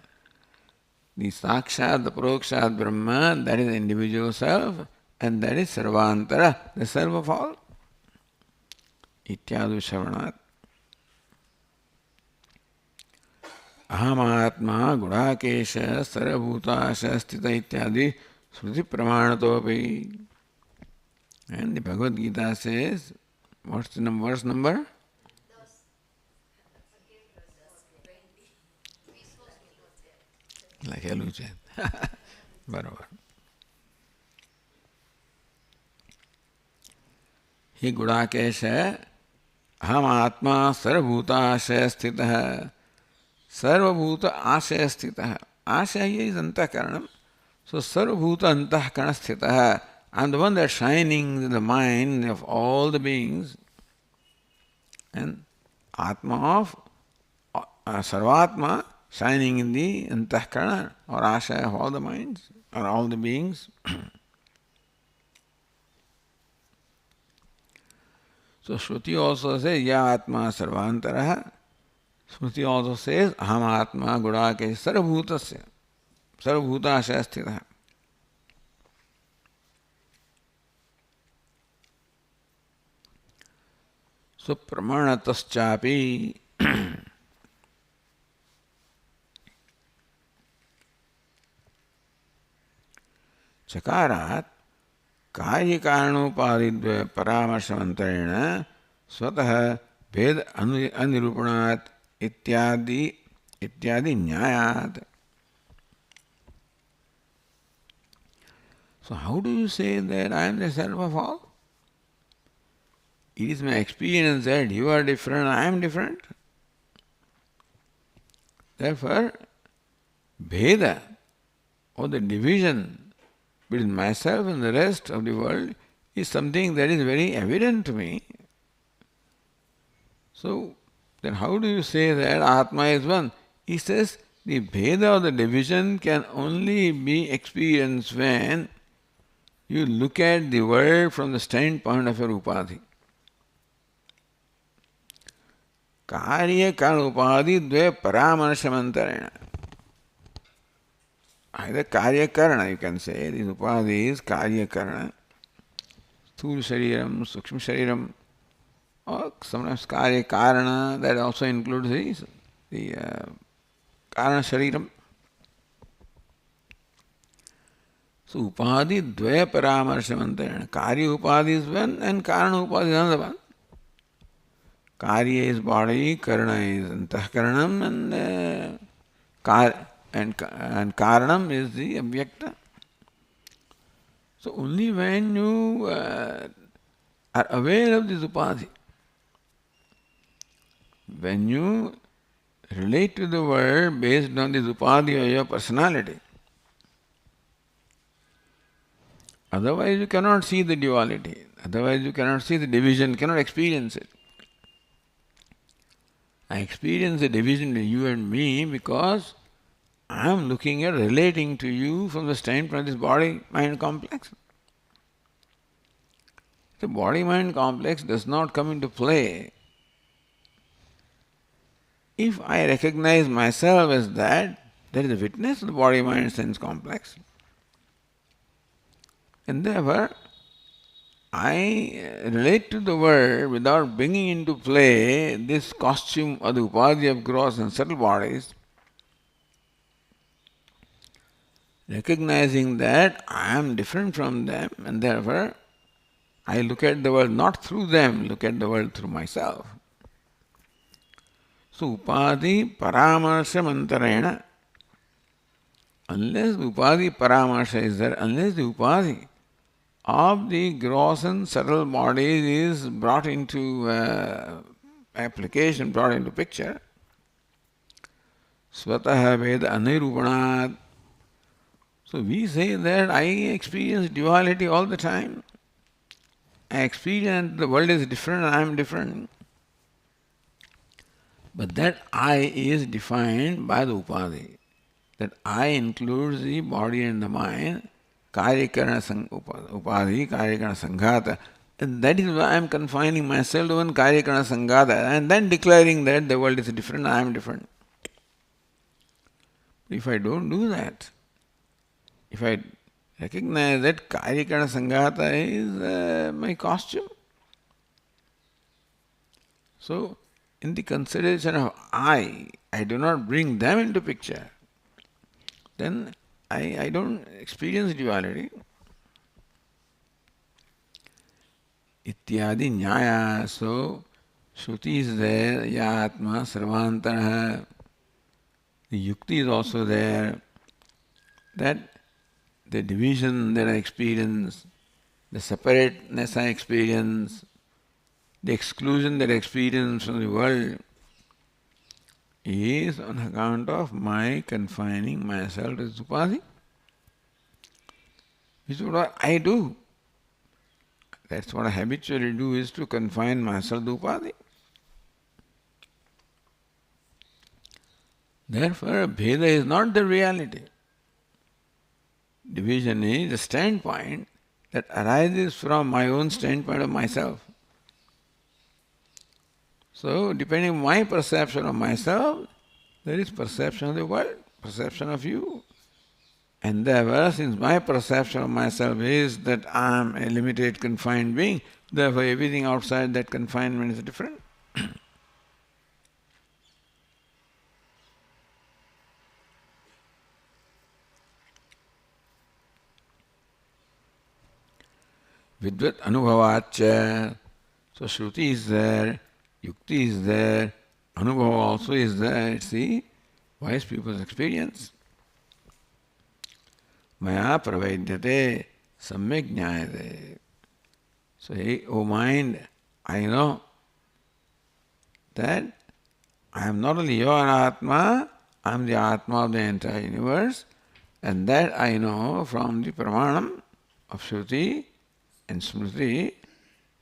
The Sakshat, the Parokshat Brahma, that is the individual self, and that is Sarvantara, the self of all. Ityadu Shravanat. Ahamatma Gudakesha Sarabhutasha Sthita Ityadi Sruti Pramanatopi. And the Bhagavad Gita says, what's the verse number? Like Eluche. Barabar. He Gudakesha Ahamatma Sarabhutasha Sthita. Sarvabhuta Ashaya Sthita. Ashaya is Antahkaranam. So Sarvabhuta Antahkarana Sthita. I'm the one that's shining in the mind of all the beings. And Atma of Sarvatma shining in the Antahkarana or Ashaya of all the minds or all the beings. So Shruti also says Ya Atma Sarvantaraha. Smriti also says, Aham Atma Gudake Sarvabhutasya. Sarvabhutashaya Sthitah. So Pramanataschapi. Chakarat Karyakaranopadidvya Paramarsamantreena Swatah Ved Anirupanat Ityadi Nyayat. So how do you say that I am the self of all? It is my experience that you are different, I am different. Therefore, Bheda or the division between myself and the rest of the world is something that is very evident to me. So, then how do you say that Atma is one? He says the Bheda or the division can only be experienced when you look at the world from the standpoint of your upadhi. Karya karana upadhi dve paramarashamantarena. Either karya karana you can say, these upadhis, karya karana, sthula shariram, sukshma shariram, or sometimes karya karana, that also includes the karana shariram. So upadhi dvaya paramarashamantarena. Karya upadhi is one and karana upadhi is another one. Karya is body, karana is antahkaranam, and karanam is the avyakta. So only when you are aware of this upadhi, when you relate to the world based on this upadhi of your personality, otherwise you cannot see the duality, otherwise you cannot see the division, cannot experience it. I experience the division between you and me because I am looking at relating to you from the standpoint of this body-mind complex. The body-mind complex does not come into play if I recognize myself as that is a witness of the body-mind sense complex. And therefore, I relate to the world without bringing into play this costume of the upadhi of gross and subtle bodies, recognizing that I am different from them and therefore I look at the world not through them, look at the world through myself. So Upadi Paramarsha Mantarena, unless Upadi Paramarsha is there, unless the Upadi of the gross and subtle bodies is brought into application, brought into picture, Svataha Veda Anirupanat. So we say that I experience duality all the time. I experience the world is different, I am different. But that I is defined by the Upadi. That I includes the body and the mind, Karyakarana Upadi, Karyakarana Sanghata. And that is why I am confining myself to one Karyakarana Sanghata and then declaring that the world is different, I am different. If I don't do that, if I recognize that Karyakarana Sanghata is my costume, so in the consideration of I do not bring them into picture, then I don't experience duality. Ityadi Nyaya. So Shruti is there, Ya Atma Sarvantaraha. The Yukti is also there. That the division that I experience, the separateness I experience, the exclusion that I experience from the world is on account of my confining myself to Upadhi. Which is what I do. That's what I habitually do, is to confine myself to Upadhi. Therefore, Bheda is not the reality. Division is the standpoint that arises from my own standpoint of myself. So, depending on my perception of myself, there is perception of the world, perception of you. And therefore, since my perception of myself is that I am a limited, confined being, therefore everything outside that confinement is different. Vidvat Anubhavacha. So Shruti is there, Yukti is there, Anubhava also is there. It's the wise people's experience. Maya pravedyate samyak jnayate. So, hey, O mind, I know that I am not only your Atma, I am the Atma of the entire universe, and that I know from the Pramanam of Shruti and Smriti.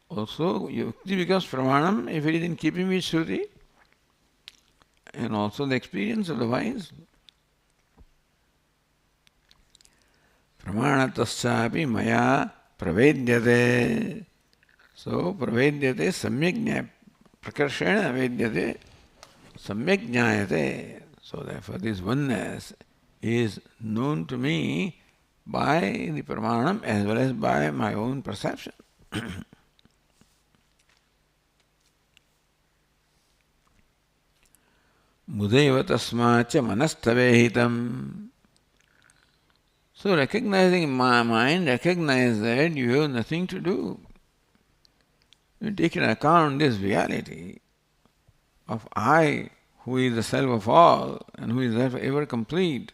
Also, Yukti becomes Pramanam if it is in keeping with Shruti, and also the experience of the wise. Pramanataschapi maya pravedyate. So, pravedyate samyak jnayate. Prakarshena vedyate samyak jnayate. So, therefore, this oneness is known to me by the Pramanam as well as by my own perception. Mudeva tasmacha manastavehitam. So recognizing my mind, recognize that you have nothing to do. You take into account this reality of I, who is the self of all and who is therefore ever complete,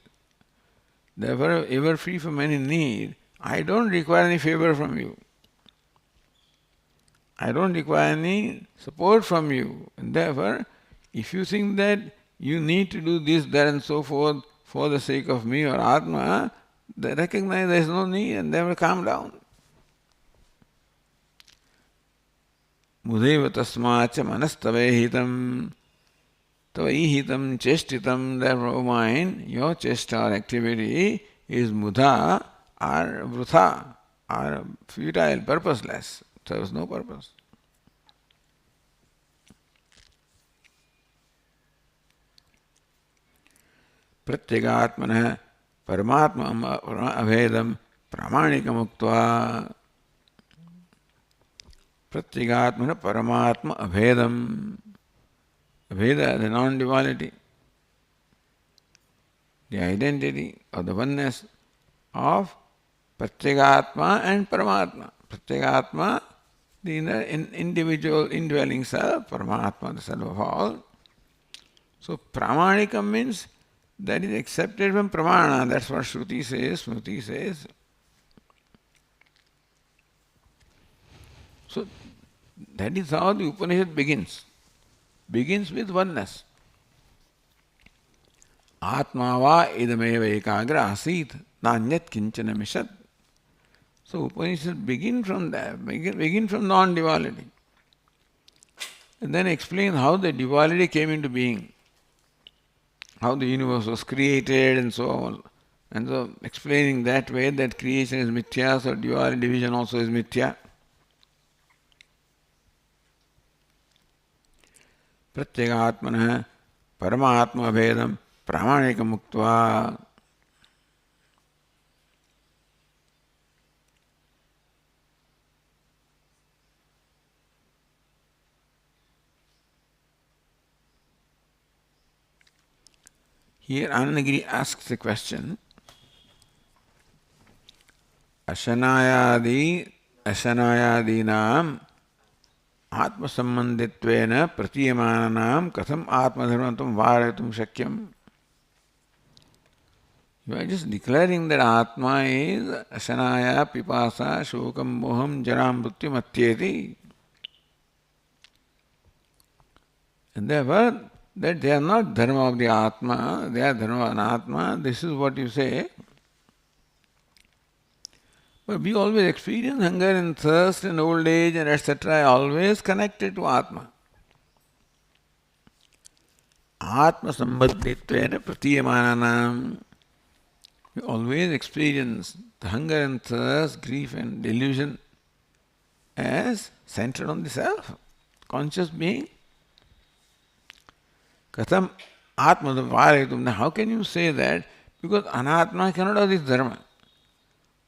therefore ever free from any need. I don't require any favor from you. I don't require any support from you. And therefore, if you think that you need to do this, that and so forth for the sake of me or Atma, they recognize there is no need and they will calm down. Mudeva tasmacha manastavehitam tvaihitam chestitam. Therefore, O mind, your chesta or activity is mudha or vrutha or futile, purposeless. There is no purpose. Pratyagatmana Paramatma Abhedam Pramanikam Uktva. Pratyagatmana Paramatma Abhedam. Abheda, the non-duality, the identity or the oneness of Pratyagatma and Paramatma. Pratyagatma the individual indwelling self, Paramatma, the self of all. So Pramanikam means that is accepted from Pramana. That's what Shruti says, Smriti says. So that is how the Upanishad begins. Begins with oneness. Atma va idameva ekagra asit nanyat kinchana mishat. So Upanishad begin from that, begin from non-duality. And then explain how the duality came into being. How the universe was created and so on. And so explaining that way that creation is mithya, so duality division also is mithya. Pratyagatmanah Paramatma Vedam Pramanika Muktva. Here Anandagiri asks a question. Ashanayadinam Atma Sambandhitvena Pratiyamananam Katham Atma Dharmatam Varayatum Shakyam. You are just declaring that Atma is Ashanaya, Pipasa, Shokam, Moham, Jaram, Mrityum, Atyeti. And therefore, that they are not dharma of the Atma, they are dharma of Anatma. This is what you say. But we always experience hunger and thirst and old age and etc. always connected to Atma. Atma sambandhitvena pratiyamananam. We always experience the hunger and thirst, grief and delusion as centered on the self, conscious being. Katham Atma Varayatum. Now how can you say that? Because Anatma cannot have this dharma.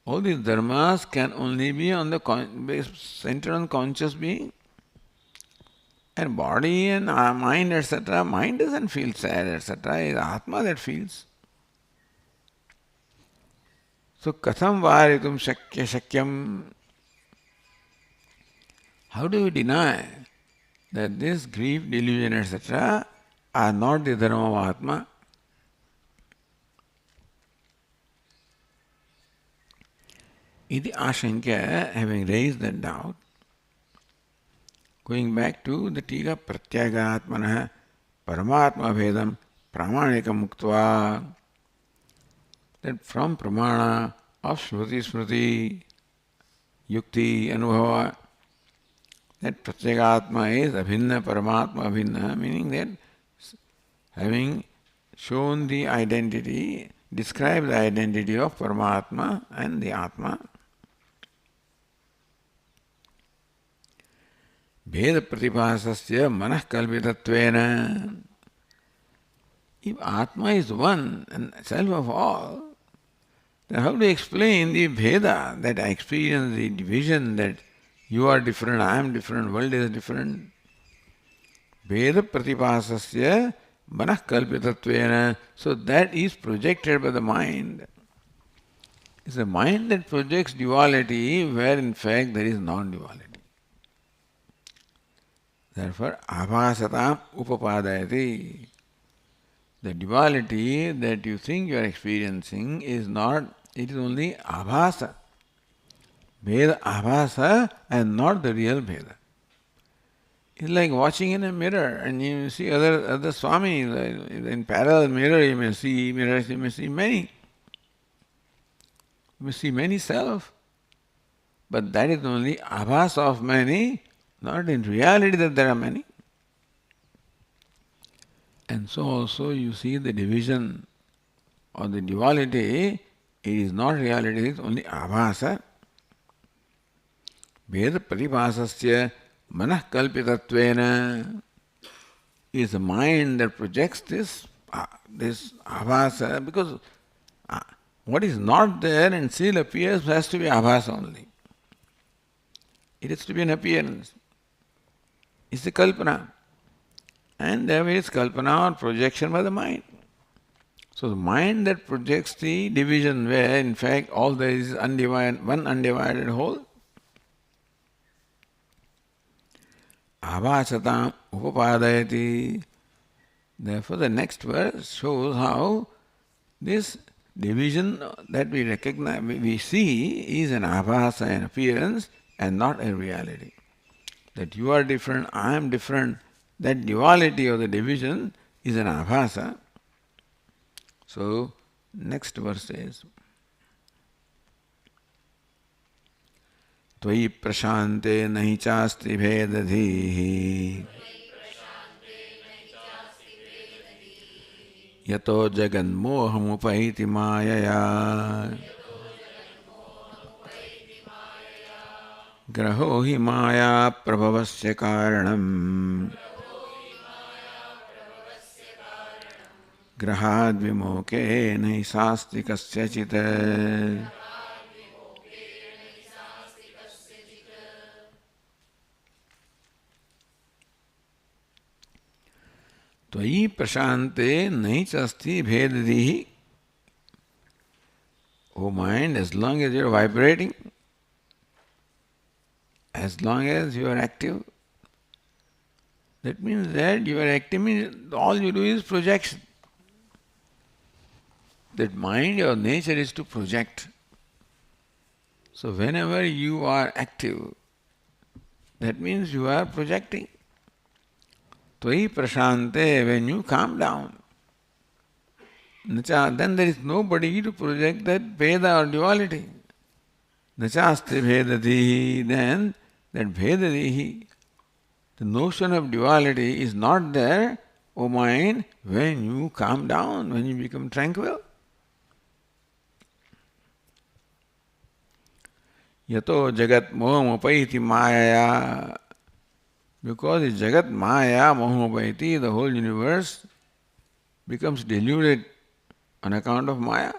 All these dharmas can only be on the centered on conscious being. And body and mind, etc. Mind doesn't feel sad, etc. It's Atma that feels. So katham varitum shakyam. How do you deny that this grief, delusion, etc. are not the dharma of Atma? Iti ashankya, having raised that doubt, going back to the tika pratyagatmanah paramatma bhedam pramanika muktva, that from pramana of shruti smriti yukti anubhava, that pratyagatma is abhinna paramatma abhinna, meaning that having shown the identity, describe the identity of Paramatma and the Atma. Bheda pratipasasya manah kalpitatvena. If Atma is one and self of all, then how do you explain the Bheda, that I experience the division that you are different, I am different, world is different? Bheda pratipasasya manah kalpitatvena. So that is projected by the mind. It's the mind that projects duality where in fact there is non-duality. Therefore, abhasatam upapadayati. The duality that you think you are experiencing is not, it is only abhasa. Bheda abhasa and not the real Bheda. It's like watching in a mirror and you see other Swamis. In parallel mirror you may see mirrors, you may see many. You may see many self. But that is only abhas of many, not in reality that there are many. And so also you see the division or the duality, it is not reality, it is only abhasa. Veda pratipasasya manah kalpitatvena is the mind that projects this abhasa, because what is not there and still appears has to be abhasa only. It has to be an appearance. It's a kalpana. And there is kalpana or projection by the mind. So the mind that projects the division where in fact all there is undivided, one undivided whole. Abhasatam upapadayati. Therefore, the next verse shows how this division that we recognize, we see, is an abhasa, an appearance, and not a reality. That you are different, I am different, that duality of the division is an abhasa. So, next verse says, त्वयि प्रशान्ते नहि चास्ति भेदधीः यतो जगन्मोहमुपैति मायया ग्रहो हि माया प्रभवस्य कारणम् ग्रहाद्विमोके नहि सास्ति कस्यचित् त्वयि प्रशान्ते नहि चास्ति भेदधीः. O mind, as long as you are vibrating, as long as you are active, that means that you are active means all you do is projection. That mind, your nature is to project. So whenever you are active, that means you are projecting. Tvai prashante, when you calm down, then there is nobody to project that Veda or duality. Nachasti Vedadihi, then that Vedadihi, the notion of duality is not there, O mind, when you calm down, when you become tranquil. Yato jagat mohamupaiti maya. Because it's jagat maya mohamupaiti, the whole universe becomes deluded on account of maya.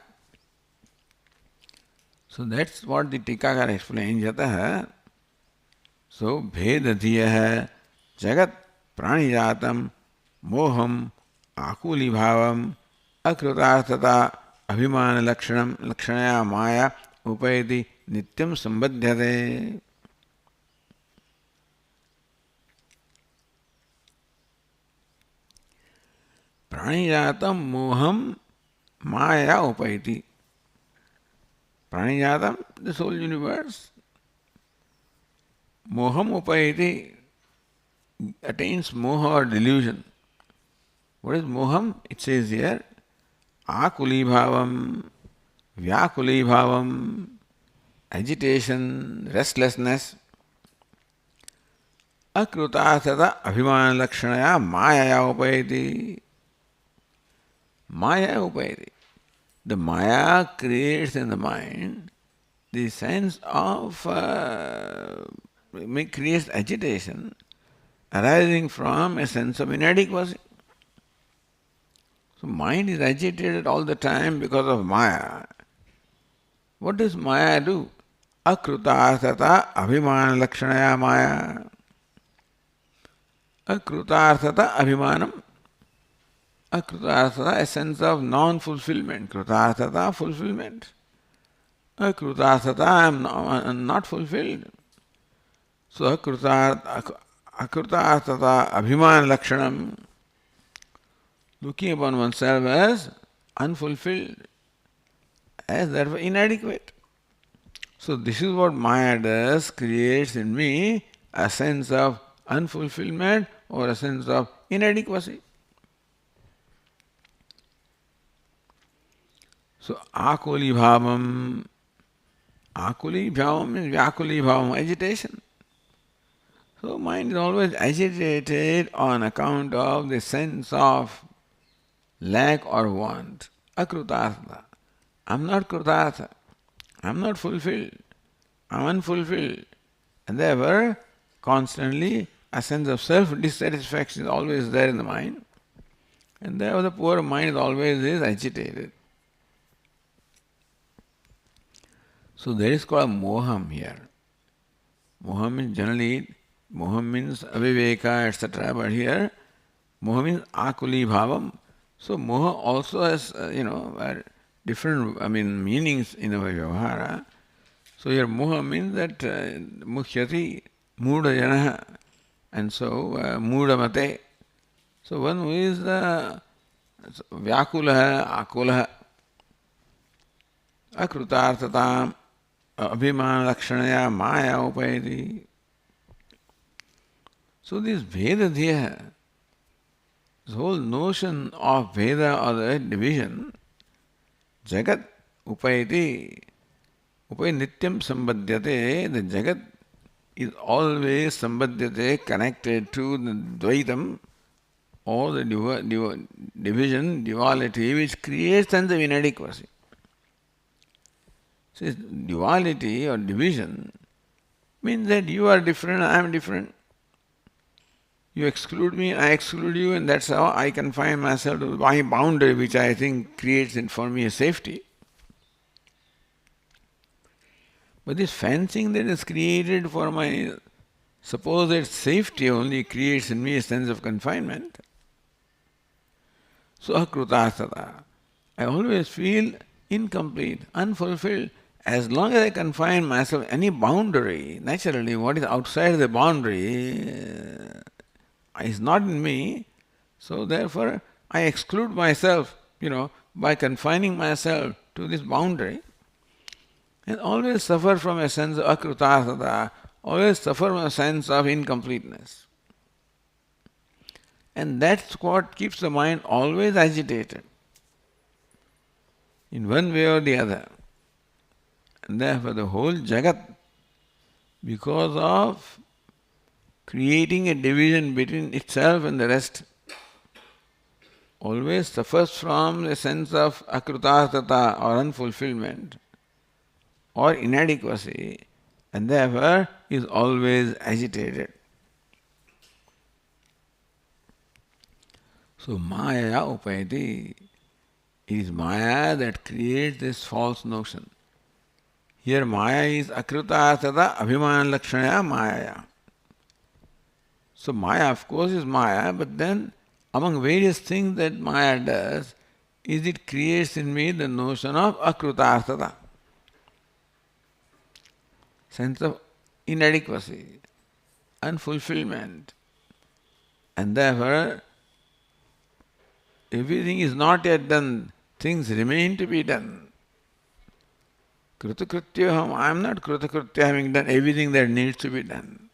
So that's what the Tikakara explains. Yataha. So bhedadhiyaha jagat pranijatam moham akuli bhavam akrutarthata abhimana lakshanam lakshanaya maya upayati nityam sambadhyate. Pranijatam moham maya upayati. Pranijatam, this whole universe. Moham upayati attains moha or delusion. What is moham? It says here, akuli bhavam, vyakuli bhavam, agitation, restlessness, akrutarthata abhimana lakshanaya maya upayati. Maya upayati. The maya creates in the mind the sense of, creates agitation arising from a sense of inadequacy. So mind is agitated all the time because of maya. What does maya do? Akrutarthata abhimana lakshanaya maya. Akrutarthata abhimanam. Akrutarthata, a sense of non-fulfillment. Krutarthata, fulfillment. Akrutarthata, I am not fulfilled. So akrutarthata abhiman lakshanam, looking upon oneself as unfulfilled, as therefore inadequate. So this is what Maya does, creates in me a sense of unfulfillment or a sense of inadequacy. So akuli bhavam means vyakuli bhavam, agitation. So mind is always agitated on account of the sense of lack or want. Akrutartha. I'm not krutartha. I'm not fulfilled. I'm unfulfilled. And therefore, constantly a sense of self-dissatisfaction is always there in the mind. And therefore the poor mind always is agitated. So there is called moham here. Moham means generally, moham means aviveka, etc. But here, moha means akuli bhavam. So moha also has, different, meanings in our vyavahara. So here moha means that mukhyati, mudha janaha. And so, Mudamate. So one who is Vyakulaha, Akulaha, Akrutarthatam, Abhiman Lakshanaya, Maya Upayati. So this Veda Dhya, this whole notion of Veda or the division, Jagat Upayati, Upay Nityam Sambadhyate, the Jagat is always Sambadhyate, connected to the Dvaitam, or the division, duality, which creates sense of inadequacy. So duality or division means that you are different, I am different. You exclude me, I exclude you, and that's how I confine myself to my boundary, which I think creates for me a safety. But this fencing that is created for my supposed safety only creates in me a sense of confinement. So akrutasata. I always feel incomplete, unfulfilled. As long as I confine myself any boundary, naturally what is outside the boundary is not in me. So therefore I exclude myself, by confining myself to this boundary. And always suffer from a sense of akrutasata, always suffer from a sense of incompleteness. And that's what keeps the mind always agitated, in one way or the other. And therefore the whole Jagat, because of creating a division between itself and the rest, always suffers from a sense of akrutasata or unfulfillment or inadequacy, and therefore is always agitated. So Maya Upayati, it is Maya that creates this false notion. Here Maya is akrutasata abhiman lakshanaya Maya. So Maya of course is Maya, but then among various things that Maya does, is it creates in me the notion of akrutasata, sense of inadequacy, unfulfillment, and therefore everything is not yet done, things remain to be done. Kritakrityaham, I am not kritakritya having done everything that needs to be done.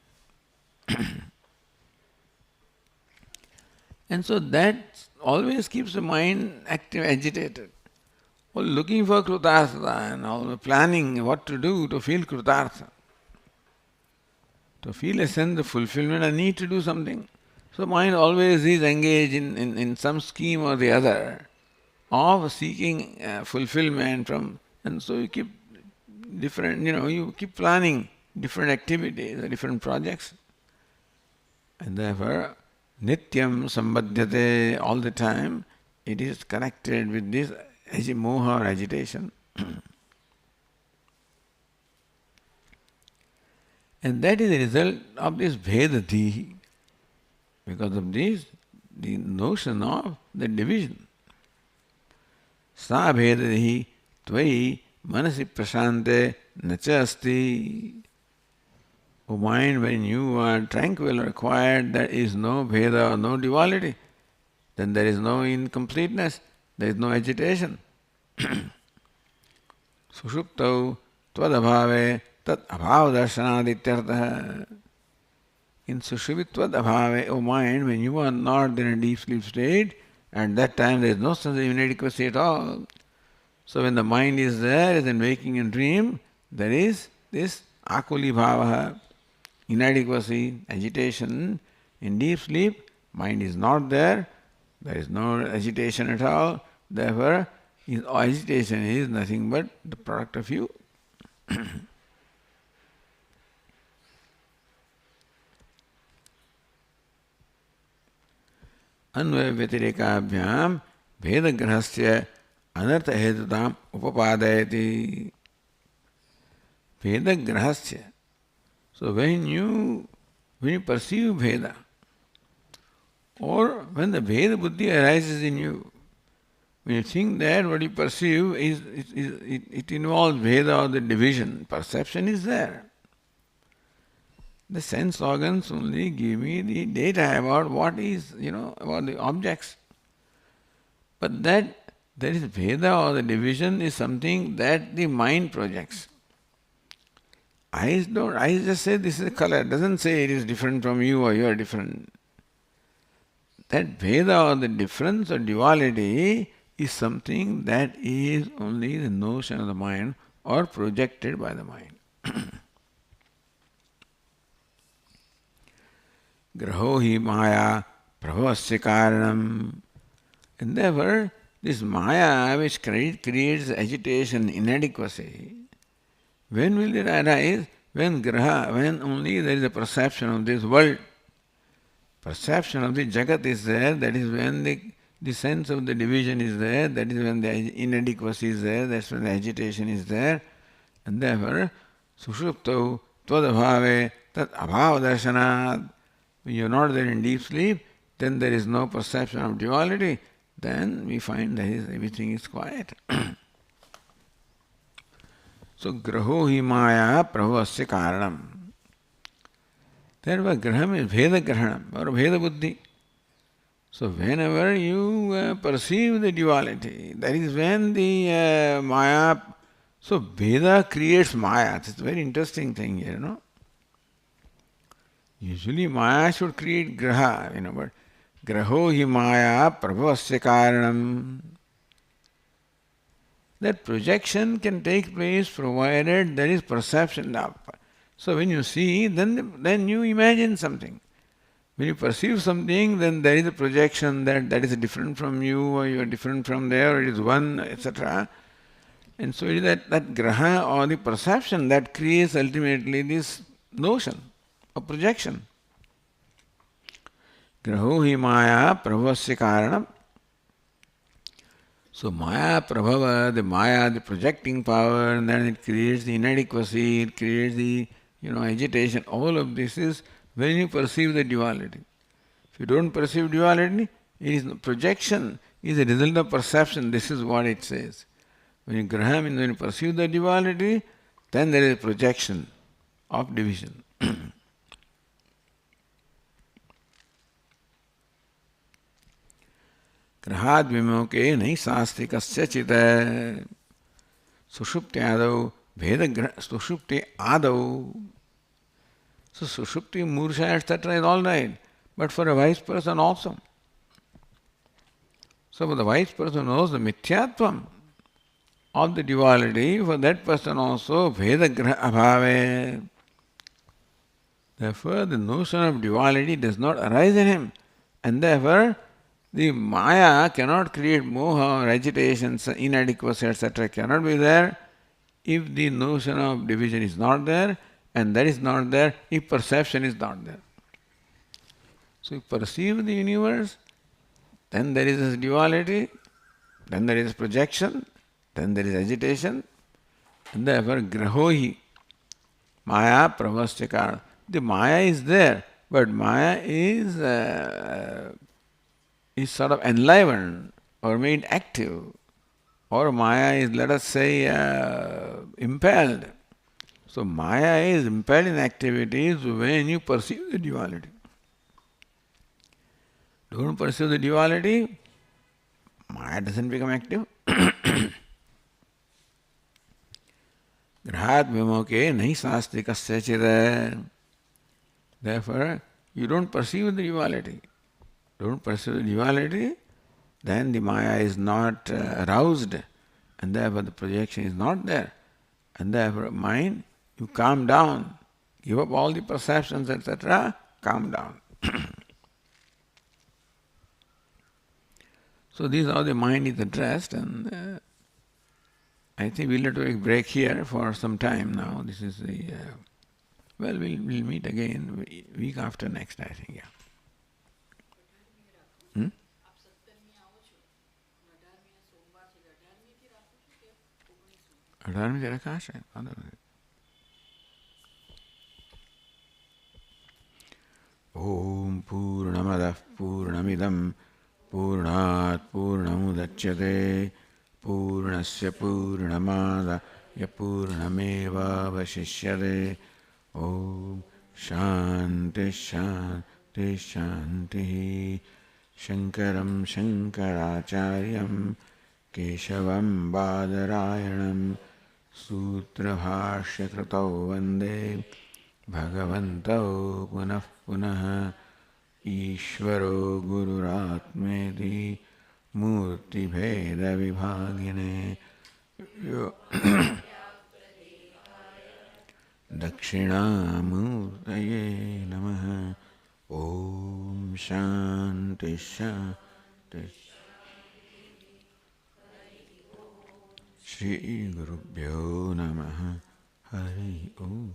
And so that always keeps the mind active, agitated. All looking for krutartha and all planning what to do to feel krutartha. To feel a sense of fulfillment, I need to do something. So mind always is engaged in some scheme or the other of seeking fulfillment from, and so you keep different, you keep planning different activities, different projects. And therefore, nityam sambadhyate, all the time, it is connected with this moha or agitation. And that is the result of this vedati. Because of this, the notion of the division. Sa bhedadihi tvai manasi prashante nacha asti. O mind, when you are tranquil or quiet, there is no bheda or no duality. Then there is no incompleteness, there is no agitation. Sushuptau tvad tat abhav darshanadityartha. In sushuptvad abhave, O mind, when you are not in a deep sleep state, at that time there is no sense of inadequacy at all. So when the mind is there, as in waking and dream, there is this akuli bhava, inadequacy, agitation. In deep sleep, mind is not there, there is no agitation at all. Therefore, agitation is nothing but the product of you. अन्वय व्यतिरेकाभ्याम भेदग्रहस्य अनर्थ हेतुताम upapadayati. Vedagrahasya. So when you perceive Veda, or when the Veda buddhi arises in you, when you think that what you perceive it involves Veda or the division, perception is there. The sense organs only give me the data about what is, about the objects. But that there is Veda or the division is something that the mind projects. Eyes just say this is a color. It doesn't say it is different from you or you are different. That Veda or the difference or duality is something that is only the notion of the mind or projected by the mind. Graho hi maya prabhavasya karanam. And therefore, this maya which creates agitation, inadequacy, when will it arise? When only there is a perception of this world. Perception of the jagat is there, that is when the sense of the division is there, that is when the inadequacy is there, that's when the agitation is there. And therefore, sushuptau tvadabhave tat abhava darshanat. When you are not there in deep sleep, then there is no perception of duality. Then we find that everything is quiet. So, graho hi maya prabhavasya karanam. Therefore, graham is Veda grahanam or Veda buddhi. So, whenever you perceive the duality, that is when the maya. So, Veda creates maya. It's a very interesting thing here, Usually, maya should create graha, but graho hi maya prabhavasya karanam. That projection can take place provided there is perception. So when you see, then you imagine something. When you perceive something, then there is a projection that is different from you, or you are different from there, or it is one, etc. And so it is that graha or the perception that creates ultimately this notion of projection. Graho hi maya prabhavasya karanam. So maya prabhava, the maya, the projecting power, and then it creates the inadequacy, it creates the agitation. All of this is when you perceive the duality. If you don't perceive duality, projection is a result of perception. This is what it says. When you perceive the duality, then there is a projection of division. Grahad vimoke nahi sahasri kasya chita sushupti adau sushupti adau. So sushupti, mursha, etc. is all right, but for a wise person also. So for the wise person knows the mithyatvam of the duality, for that person also Veda abhave. Therefore the notion of duality does not arise in him, and therefore the maya cannot create moha or agitations, inadequacy, etc. cannot be there if the notion of division is not there, and that is not there if perception is not there. So you perceive the universe, then there is this duality, then there is projection, then there is agitation, and therefore grahohi, maya pravasya. The maya is there, but maya is sort of enlivened or made active, or maya is, let us say, impelled. So maya is impelled in activities when you perceive the duality. Don't perceive the duality, maya doesn't become active. Grahat vimoke nahi sahasri kasya chita. Therefore, you don't perceive the duality. Don't perceive the duality, then the maya is not aroused, and therefore the projection is not there. And therefore, mind, you calm down, give up all the perceptions, etc., calm down. So these are the mind is addressed, and I think we'll have to take a break here for some time now. This is the, we'll meet again week after next, I think, yeah. 18મી રખાશે. ઓમ પૂર્ણમદઃ પૂર્ણમિદં પૂર્ણાત પૂર્ણમુદચ્યતે પૂર્ણસ્ય પૂર્ણમાદાય પૂર્ણમેવાવશિષ્યતે. ઓમ Shanti Shanti Shanti. Shankaram Shankaracharyam Keshavam Badarayanam Sutrabhashyakrtau Vande Bhagavantau Punah Punah. Ishvaro Gururatmeti Murti Bheda Vibhagine Dakshinamurtaye Namaha. Om Shanti Shanti. Shri Gurubhyo Namaha. Hari Om.